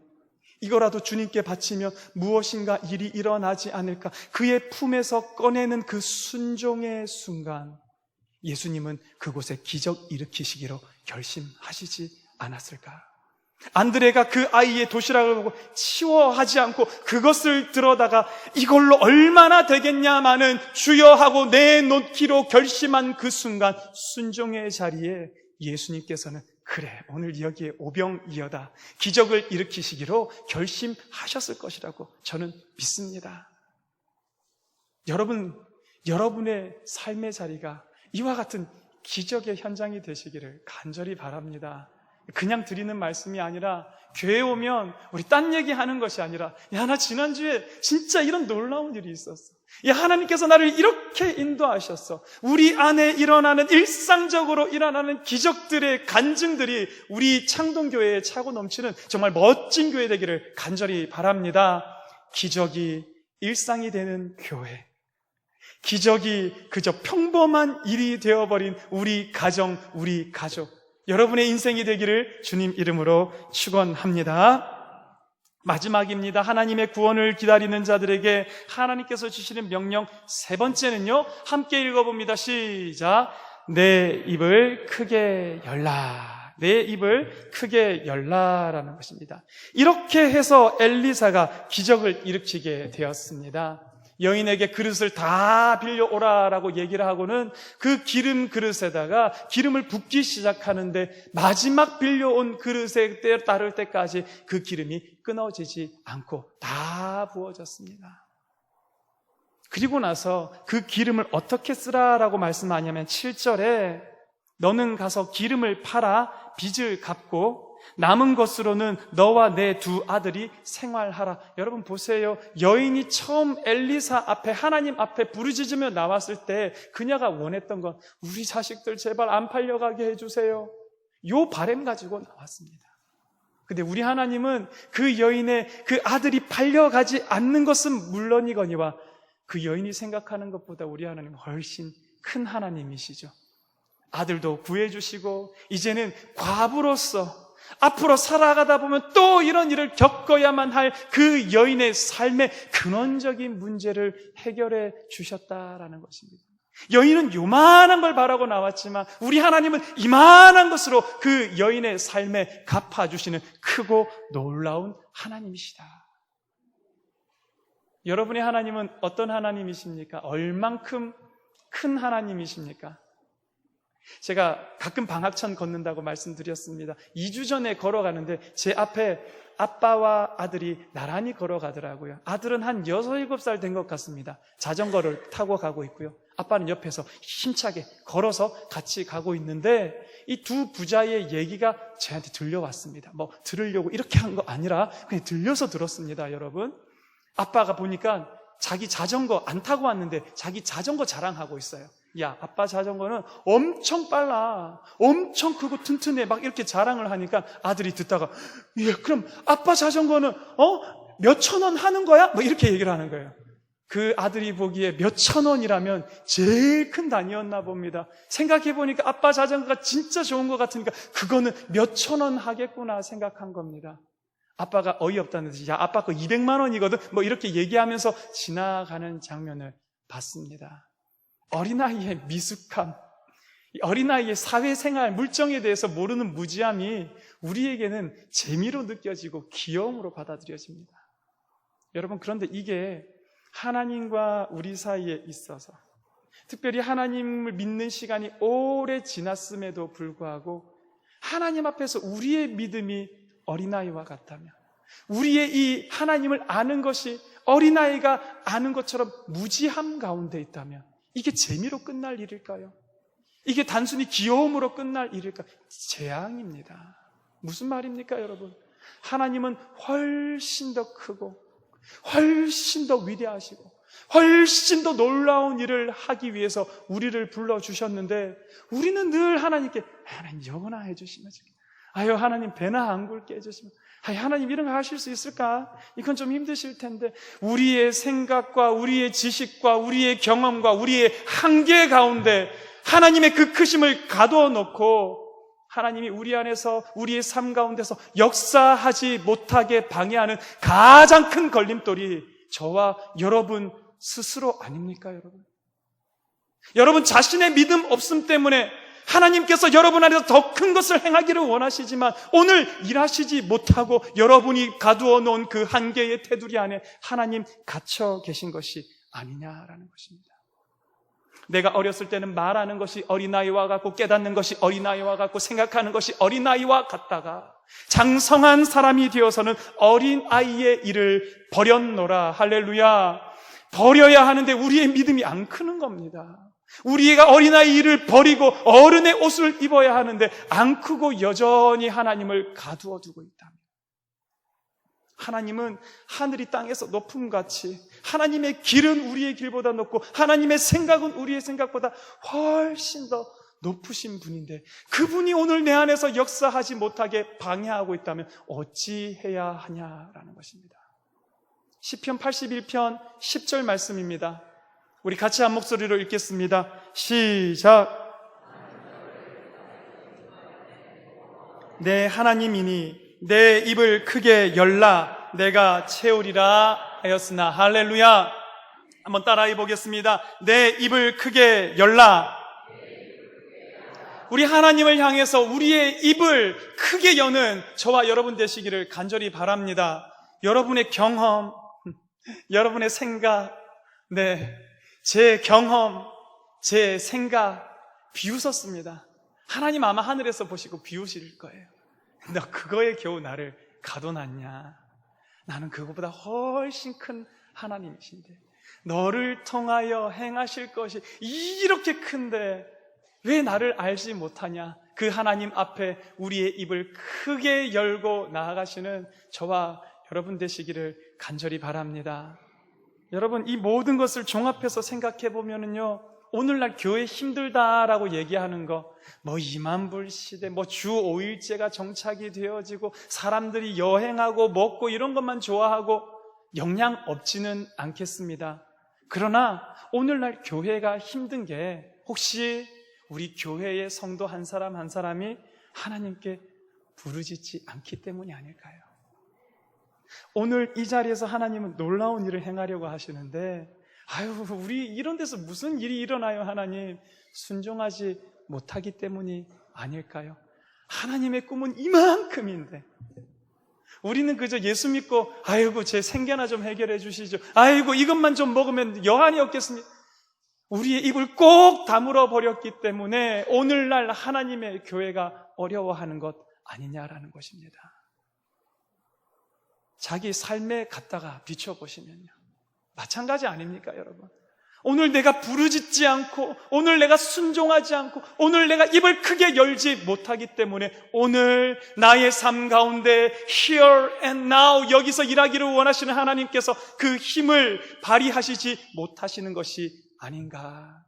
이거라도 주님께 바치면 무엇인가 일이 일어나지 않을까, 그의 품에서 꺼내는 그 순종의 순간, 예수님은 그곳에 기적 일으키시기로 결심하시지 않았을까? 안드레가 그 아이의 도시락을 보고 치워하지 않고 그것을 들어다가 이걸로 얼마나 되겠냐마는 주여 하고 내놓기로 결심한 그 순간, 순종의 자리에 예수님께서는 그래, 오늘 여기에 오병이어다, 기적을 일으키시기로 결심하셨을 것이라고 저는 믿습니다. 여러분의 삶의 자리가 이와 같은 기적의 현장이 되시기를 간절히 바랍니다. 그냥 드리는 말씀이 아니라, 교회 오면 우리 딴 얘기하는 것이 아니라, 야, 나 지난주에 진짜 이런 놀라운 일이 있었어. 야, 하나님께서 나를 이렇게 인도하셨어. 우리 안에 일어나는, 일상적으로 일어나는 기적들의 간증들이 우리 창동교회에 차고 넘치는 정말 멋진 교회 되기를 간절히 바랍니다. 기적이 일상이 되는 교회, 기적이 그저 평범한 일이 되어버린 우리 가정, 우리 가족, 여러분의 인생이 되기를 주님 이름으로 축원합니다. 마지막입니다. 하나님의 구원을 기다리는 자들에게 하나님께서 주시는 명령 세 번째는요, 함께 읽어봅니다. 시작. 내 입을 크게 열라. 내 입을 크게 열라라는 것입니다. 이렇게 해서 엘리사가 기적을 일으키게 되었습니다. 여인에게 그릇을 다 빌려오라라고 얘기를 하고는 그 기름 그릇에다가 기름을 붓기 시작하는데 마지막 빌려온 그릇에 따를 때까지 그 기름이 끊어지지 않고 다 부어졌습니다. 그리고 나서 그 기름을 어떻게 쓰라라고 말씀하냐면 7절에 너는 가서 기름을 팔아 빚을 갚고 남은 것으로는 너와 내 두 아들이 생활하라. 여러분 보세요. 여인이 처음 엘리사 앞에, 하나님 앞에 부르짖으며 나왔을 때 그녀가 원했던 건 우리 자식들 제발 안 팔려가게 해주세요. 요 바람 가지고 나왔습니다. 근데 우리 하나님은 그 여인의 그 아들이 팔려가지 않는 것은 물론이거니와 그 여인이 생각하는 것보다 우리 하나님은 훨씬 큰 하나님이시죠. 아들도 구해주시고 이제는 과부로서 앞으로 살아가다 보면 또 이런 일을 겪어야만 할 그 여인의 삶의 근원적인 문제를 해결해 주셨다라는 것입니다. 여인은 요만한 걸 바라고 나왔지만 우리 하나님은 이만한 것으로 그 여인의 삶에 갚아주시는 크고 놀라운 하나님이시다. 여러분의 하나님은 어떤 하나님이십니까? 얼만큼 큰 하나님이십니까? 제가 가끔 방학천 걷는다고 말씀드렸습니다. 2주 전에 걸어가는데 제 앞에 아빠와 아들이 나란히 걸어가더라고요. 아들은 한 6, 7살 된 것 같습니다. 자전거를 타고 가고 있고요. 아빠는 옆에서 힘차게 걸어서 같이 가고 있는데 이 두 부자의 얘기가 저한테 들려왔습니다. 뭐 들으려고 이렇게 한 거 아니라 그냥 들려서 들었습니다, 여러분. 아빠가 보니까 자기 자전거 안 타고 왔는데 자기 자전거 자랑하고 있어요. 야, 아빠 자전거는 엄청 빨라. 엄청 크고 튼튼해. 막 이렇게 자랑을 하니까 아들이 듣다가, 예, 그럼 아빠 자전거는, 몇천 원 하는 거야? 뭐 이렇게 얘기를 하는 거예요. 그 아들이 보기에 몇천 원이라면 제일 큰 단위였나 봅니다. 생각해보니까 아빠 자전거가 진짜 좋은 것 같으니까 그거는 몇천 원 하겠구나 생각한 겁니다. 아빠가 어이없다는 듯이, 야, 아빠 거 200만 원이거든? 뭐 이렇게 얘기하면서 지나가는 장면을 봤습니다. 어린아이의 미숙함, 어린아이의 사회생활, 물정에 대해서 모르는 무지함이 우리에게는 재미로 느껴지고 귀여움으로 받아들여집니다. 여러분, 그런데 이게 하나님과 우리 사이에 있어서 특별히 하나님을 믿는 시간이 오래 지났음에도 불구하고 하나님 앞에서 우리의 믿음이 어린아이와 같다면, 우리의 이 하나님을 아는 것이 어린아이가 아는 것처럼 무지함 가운데 있다면 이게 재미로 끝날 일일까요? 이게 단순히 귀여움으로 끝날 일일까요? 재앙입니다. 무슨 말입니까, 여러분? 하나님은 훨씬 더 크고 훨씬 더 위대하시고 훨씬 더 놀라운 일을 하기 위해서 우리를 불러주셨는데 우리는 늘 하나님께 하나님 이거나 해주시면 좋겠다. 아유, 하나님 배나 안 굵게 해주시면, 아유, 하나님 이런 거 하실 수 있을까? 이건 좀 힘드실 텐데. 우리의 생각과 우리의 지식과 우리의 경험과 우리의 한계 가운데 하나님의 그 크심을 가두어 놓고 하나님이 우리 안에서 우리의 삶 가운데서 역사하지 못하게 방해하는 가장 큰 걸림돌이 저와 여러분 스스로 아닙니까, 여러분? 여러분 자신의 믿음 없음 때문에 하나님께서 여러분 안에서 더 큰 것을 행하기를 원하시지만 오늘 일하시지 못하고 여러분이 가두어 놓은 그 한계의 테두리 안에 하나님 갇혀 계신 것이 아니냐라는 것입니다. 내가 어렸을 때는 말하는 것이 어린아이와 같고 깨닫는 것이 어린아이와 같고 생각하는 것이 어린아이와 같다가 장성한 사람이 되어서는 어린아이의 일을 버렸노라. 할렐루야. 버려야 하는데 우리의 믿음이 안 크는 겁니다. 우리가 어린아이 일을 버리고 어른의 옷을 입어야 하는데 안 크고 여전히 하나님을 가두어 두고 있다. 하나님은 하늘이 땅에서 높음같이 하나님의 길은 우리의 길보다 높고 하나님의 생각은 우리의 생각보다 훨씬 더 높으신 분인데 그분이 오늘 내 안에서 역사하지 못하게 방해하고 있다면 어찌해야 하냐라는 것입니다. 시편 81편 10절 말씀입니다. 우리 같이 한 목소리로 읽겠습니다. 시작. 내 하나님이니 내 입을 크게 열라 내가 채우리라 하였으나. 할렐루야. 한번 따라해 보겠습니다. 내 입을 크게 열라. 우리 하나님을 향해서 우리의 입을 크게 여는 저와 여러분 되시기를 간절히 바랍니다. 여러분의 경험, 여러분의 생각, 제 경험, 제 생각 비웃었습니다. 하나님 아마 하늘에서 보시고 비웃을 거예요. 너 그거에 겨우 나를 가둬놨냐? 나는 그거보다 훨씬 큰 하나님이신데 너를 통하여 행하실 것이 이렇게 큰데 왜 나를 알지 못하냐? 그 하나님 앞에 우리의 입을 크게 열고 나아가시는 저와 여러분 되시기를 간절히 바랍니다. 여러분, 이 모든 것을 종합해서 생각해 보면은요, 오늘날 교회 힘들다라고 얘기하는 거, 2만불 시대, 주 5일제가 정착이 되어지고 사람들이 여행하고 먹고 이런 것만 좋아하고 영향 없지는 않겠습니다. 그러나 오늘날 교회가 힘든 게 혹시 우리 교회의 성도 한 사람 한 사람이 하나님께 부르짖지 않기 때문이 아닐까요? 오늘 이 자리에서 하나님은 놀라운 일을 행하려고 하시는데 우리 이런 데서 무슨 일이 일어나요? 하나님, 순종하지 못하기 때문이 아닐까요? 하나님의 꿈은 이만큼인데 우리는 그저 예수 믿고 제 생계나 좀 해결해 주시죠. 이것만 좀 먹으면 여한이 없겠습니다. 우리의 입을 꼭 다물어 버렸기 때문에 오늘날 하나님의 교회가 어려워하는 것 아니냐라는 것입니다. 자기 삶에 갖다가 비춰보시면요, 마찬가지 아닙니까, 여러분? 오늘 내가 부르짖지 않고, 오늘 내가 순종하지 않고, 오늘 내가 입을 크게 열지 못하기 때문에 오늘 나의 삶 가운데 here and now 여기서 일하기를 원하시는 하나님께서 그 힘을 발휘하시지 못하시는 것이 아닌가.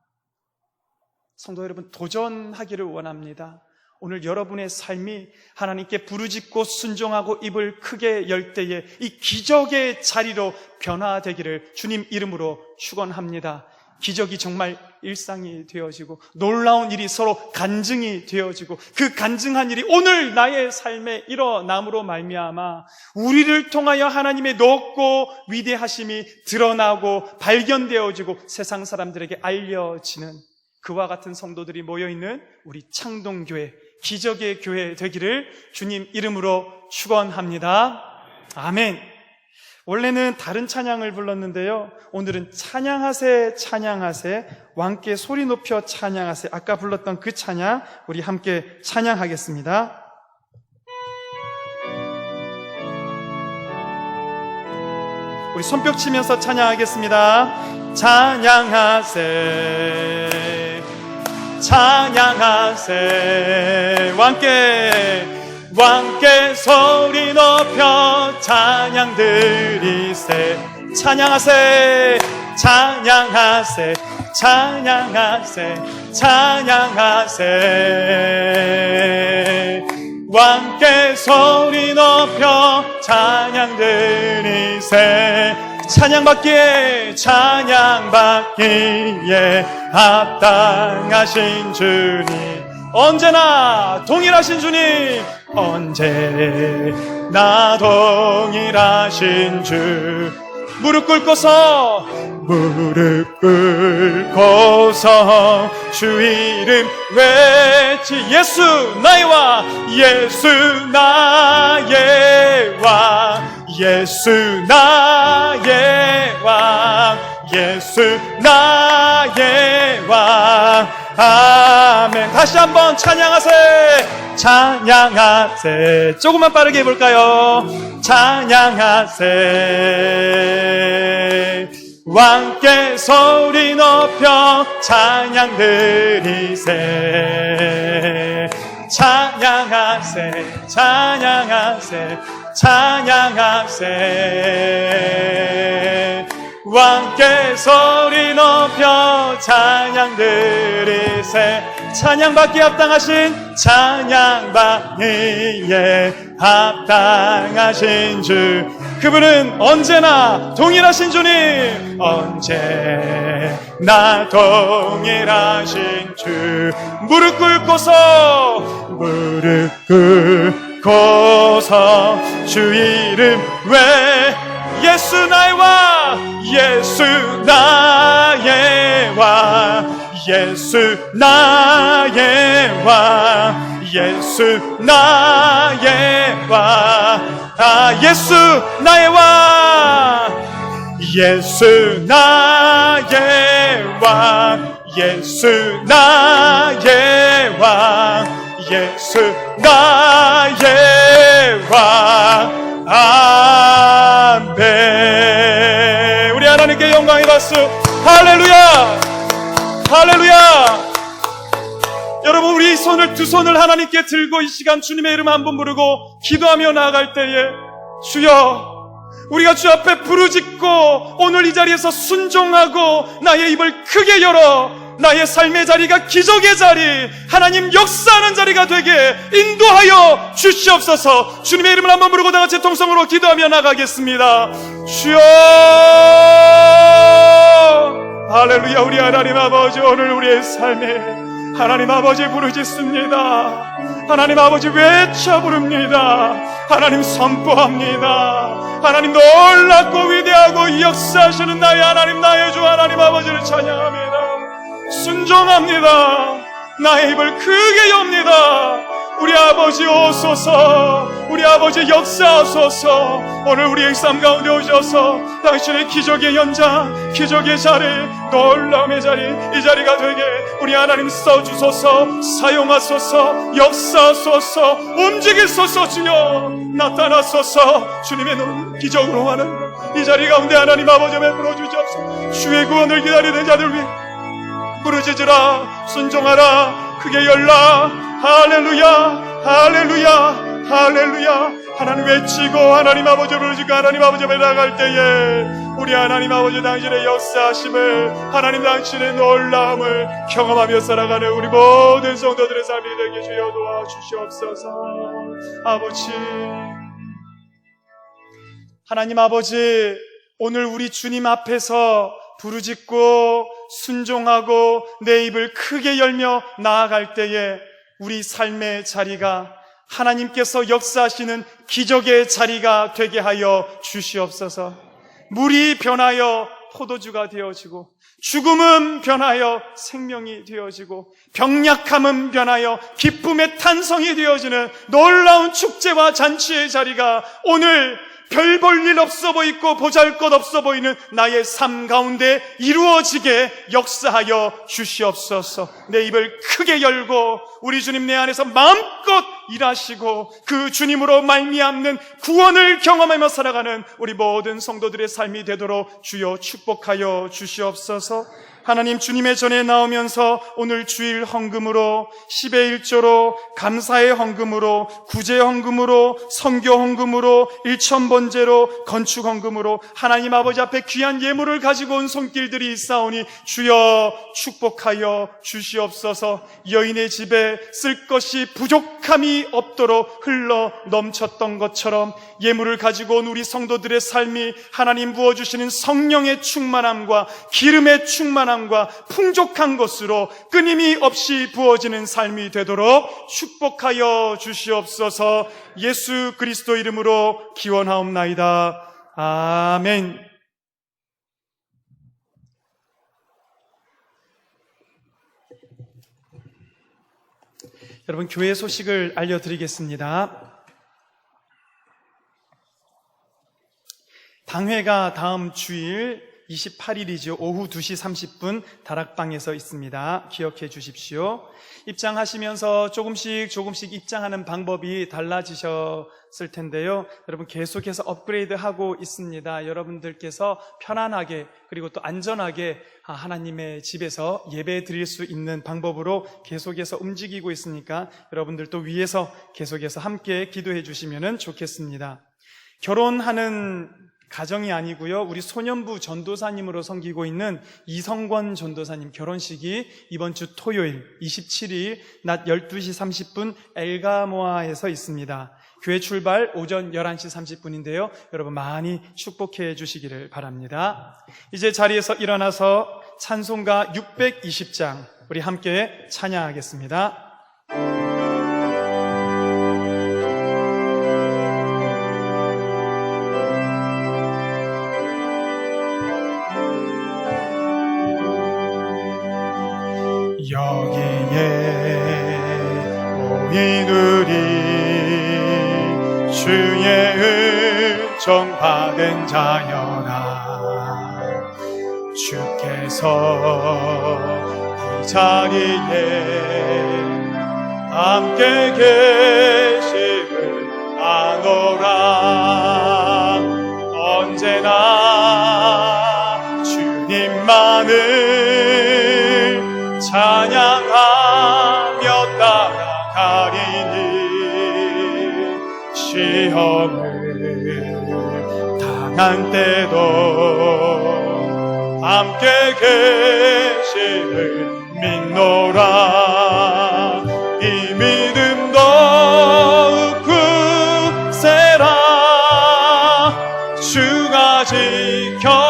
성도 여러분, 도전하기를 원합니다. 오늘 여러분의 삶이 하나님께 부르짖고 순종하고 입을 크게 열 때에 이 기적의 자리로 변화되기를 주님 이름으로 축원합니다. 기적이 정말 일상이 되어지고 놀라운 일이 서로 간증이 되어지고 그 간증한 일이 오늘 나의 삶에 일어남으로 말미암아 우리를 통하여 하나님의 높고 위대하심이 드러나고 발견되어지고 세상 사람들에게 알려지는 그와 같은 성도들이 모여있는 우리 창동교회, 기적의 교회 되기를 주님 이름으로 축원합니다. 아멘. 원래는 다른 찬양을 불렀는데요, 오늘은 찬양하세 찬양하세 왕께 소리 높여 찬양하세, 아까 불렀던 그 찬양 우리 함께 찬양하겠습니다. 우리 손뼉 치면서 찬양하겠습니다. 찬양하세 찬양하세 왕께 소리 높여 찬양 드리세. 찬양하세 찬양하세 찬양하세 찬양하세 왕께 소리 높여 찬양 드리세. 찬양받기에 합당하신 주님, 언제나 동일하신 주님, 언제나 동일하신 주. 무릎 꿇고서 주 이름 외치. 예수 나의 왕, 예수 나의 왕, 예수 나의 왕, 예수 나의 왕. 아멘. 다시 한번 찬양하세 찬양하세. 조금만 빠르게 해볼까요? 찬양하세 왕께 소리 높여 찬양 드리세. 찬양하세 찬양하세 찬양하세 왕께 소리 높여 찬양 드리세. 찬양받기에 합당하신 찬양받기에 합당하신 주, 그분은 언제나 동일하신 주님, 언제나 동일하신 주. 무릎 꿇고서 주 이름 외 예수 나의 왕, 예수 나의 왕, 예수 나의 왕, 예수 나의 왕, 예수 나의 왕, 예수 나의 왕, 예수 나의 왕, 예수 나의 왕. 아멘. 우리 하나님께 영광의 박수. 할렐루야, 할렐루야. 여러분, 우리 두 손을 하나님께 들고 이 시간 주님의 이름 한번 부르고 기도하며 나아갈 때에, 주여, 우리가 주 앞에 부르짖고 오늘 이 자리에서 순종하고 나의 입을 크게 열어 나의 삶의 자리가 기적의 자리, 하나님 역사하는 자리가 되게 인도하여 주시옵소서. 주님의 이름을 한번 부르고 다같이 통성으로 기도하며 나가겠습니다. 주여, 할렐루야. 우리 하나님 아버지, 오늘 우리의 삶에 하나님 아버지 부르짖습니다. 하나님 아버지 외쳐 부릅니다. 하나님 선포합니다. 하나님 놀랍고 위대하고 역사하시는 나의 하나님, 나의 주 하나님 아버지를 찬양합니다. 순종합니다. 나의 입을 크게 엽니다. 우리 아버지 오소서, 우리 아버지 역사하소서. 오늘 우리의 삶 가운데 오셔서 당신의 기적의 현장, 기적의 자리, 놀라움의 자리, 이 자리가 되게 우리 하나님 써주소서. 사용하소서, 역사하소서, 움직이소서. 주여 나타나소서. 주님의 눈 기적으로 하는 이 자리 가운데 하나님 아버지 베풀어 주시옵소서. 주의 구원을 기다리는 자들 위해 부르짖으라, 순종하라, 크게 열라. 할렐루야, 할렐루야, 할렐루야. 하나님 외치고 하나님 아버지 부르짖고 하나님 아버지 앞에 나갈 때에 우리 하나님 아버지 당신의 역사하심을, 하나님 당신의 놀라움을 경험하며 살아가는 우리 모든 성도들의 삶이 되게 주여 도와주시옵소서. 아버지, 하나님 아버지, 오늘 우리 주님 앞에서 부르짖고 순종하고 내 입을 크게 열며 나아갈 때에 우리 삶의 자리가 하나님께서 역사하시는 기적의 자리가 되게 하여 주시옵소서. 물이 변하여 포도주가 되어지고, 죽음은 변하여 생명이 되어지고, 병약함은 변하여 기쁨의 탄성이 되어지는 놀라운 축제와 잔치의 자리가 오늘 별 볼 일 없어 보이고 보잘것 없어 보이는 나의 삶 가운데 이루어지게 역사하여 주시옵소서. 내 입을 크게 열고 우리 주님 내 안에서 마음껏 일하시고 그 주님으로 말미암는 구원을 경험하며 살아가는 우리 모든 성도들의 삶이 되도록 주여 축복하여 주시옵소서. 하나님, 주님의 전에 나오면서 오늘 주일 헌금으로, 10의 1조로, 감사의 헌금으로, 구제 헌금으로, 선교 헌금으로, 일천번제로, 건축 헌금으로 하나님 아버지 앞에 귀한 예물을 가지고 온 손길들이 있사오니 주여 축복하여 주시옵소서. 여인의 집에 쓸 것이 부족함이 없도록 흘러 넘쳤던 것처럼 예물을 가지고 온 우리 성도들의 삶이 하나님 부어주시는 성령의 충만함과 기름의 충만함과 풍족한 것으로 끊임이 없이 부어지는 삶이 되도록 축복하여 주시옵소서. 예수 그리스도 이름으로 기원하옵나이다. 아멘. 여러분, 교회 소식을 알려드리겠습니다. 당회가 다음 주일 28일이죠. 오후 2시 30분 다락방에서 있습니다. 기억해 주십시오. 입장하시면서 조금씩 입장하는 방법이 달라지셨을 텐데요. 여러분, 계속해서 업그레이드하고 있습니다. 여러분들께서 편안하게 그리고 또 안전하게 하나님의 집에서 예배 드릴 수 있는 방법으로 계속해서 움직이고 있으니까 여러분들도 위에서 계속해서 함께 기도해 주시면 좋겠습니다. 결혼하는 가정이 아니고요, 우리 소년부 전도사님으로 섬기고 있는 이성권 전도사님 결혼식이 이번 주 토요일 27일 낮 12시 30분 엘가모아에서 있습니다. 교회 출발 오전 11시 30분인데요. 여러분 많이 축복해 주시기를 바랍니다. 이제 자리에서 일어나서 찬송가 620장 우리 함께 찬양하겠습니다. 여기에 모인 우리 주의 은총 받은 자여라. 주께서 이 자리에 함께 계심을 아노라. 언제나 주님만을 찬양하며 따라가리니 시험을 당한 때도 함께 계심을 믿노라. 이 믿음 더욱 굳세라. 주가 지켜주신다.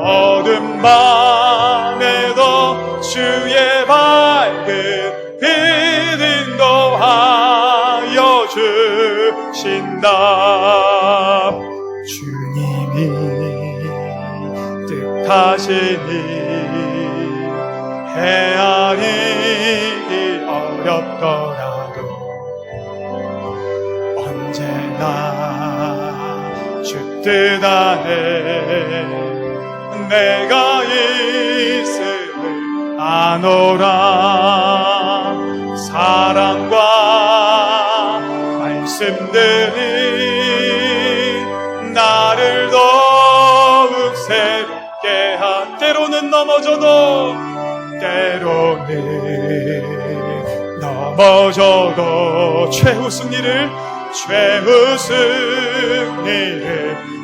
어둠 밤에도 주의 밝은 빛 인도하여 주신다. 주님이 뜻하시니 헤아리기 어렵더라도 언제나 주 뜻 안에 내가 있음을 아노라. 사랑과 말씀들이 나를 더욱 새롭게 한. 때로는 넘어져도 최후 승리를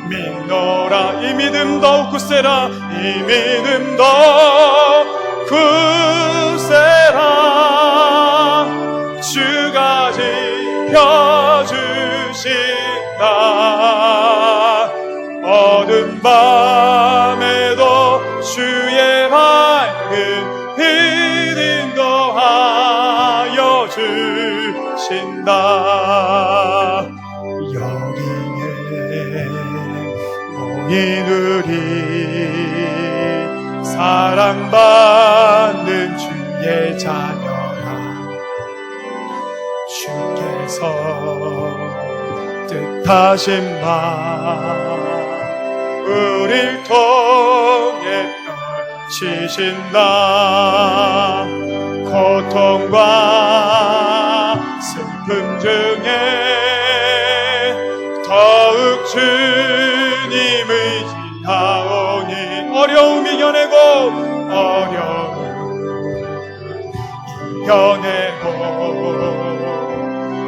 믿노라. 이 믿음 더욱 굳세라. 이 믿음 더욱 굳세라. 주가 지켜주신다. 어둠 밤에도 주의 밝은 빛 인도하여 주신다. 이들이 사랑받는 주의 자녀라. 주께서 뜻하신 바 우릴 통해 펼치신다. 고통과 슬픔 중에 더욱 주님 의지하오니 어려움 이겨내고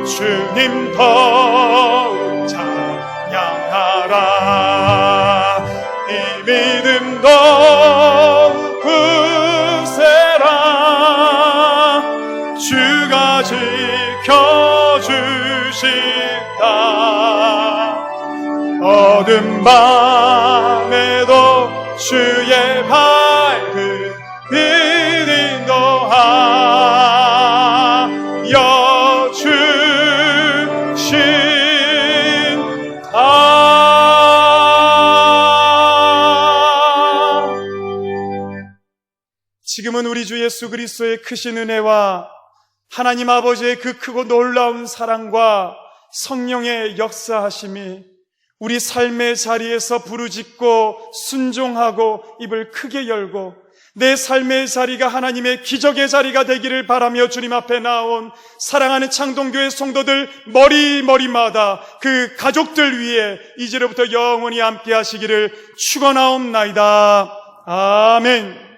주님 더욱 찬양하라. 이 믿음 더욱 굳세라. 주가 지켜주신다. 어둠 밤에도 주의 밝은 빛 인도하여 주신다. 지금은 우리 주 예수 그리스도의 크신 은혜와 하나님 아버지의 그 크고 놀라운 사랑과 성령의 역사하심이 우리 삶의 자리에서 부르짖고 순종하고 입을 크게 열고 내 삶의 자리가 하나님의 기적의 자리가 되기를 바라며 주님 앞에 나온 사랑하는 창동교회 성도들 머리마다 그 가족들 위에 이제로부터 영원히 함께 하시기를 축원하옵나이다. 아멘.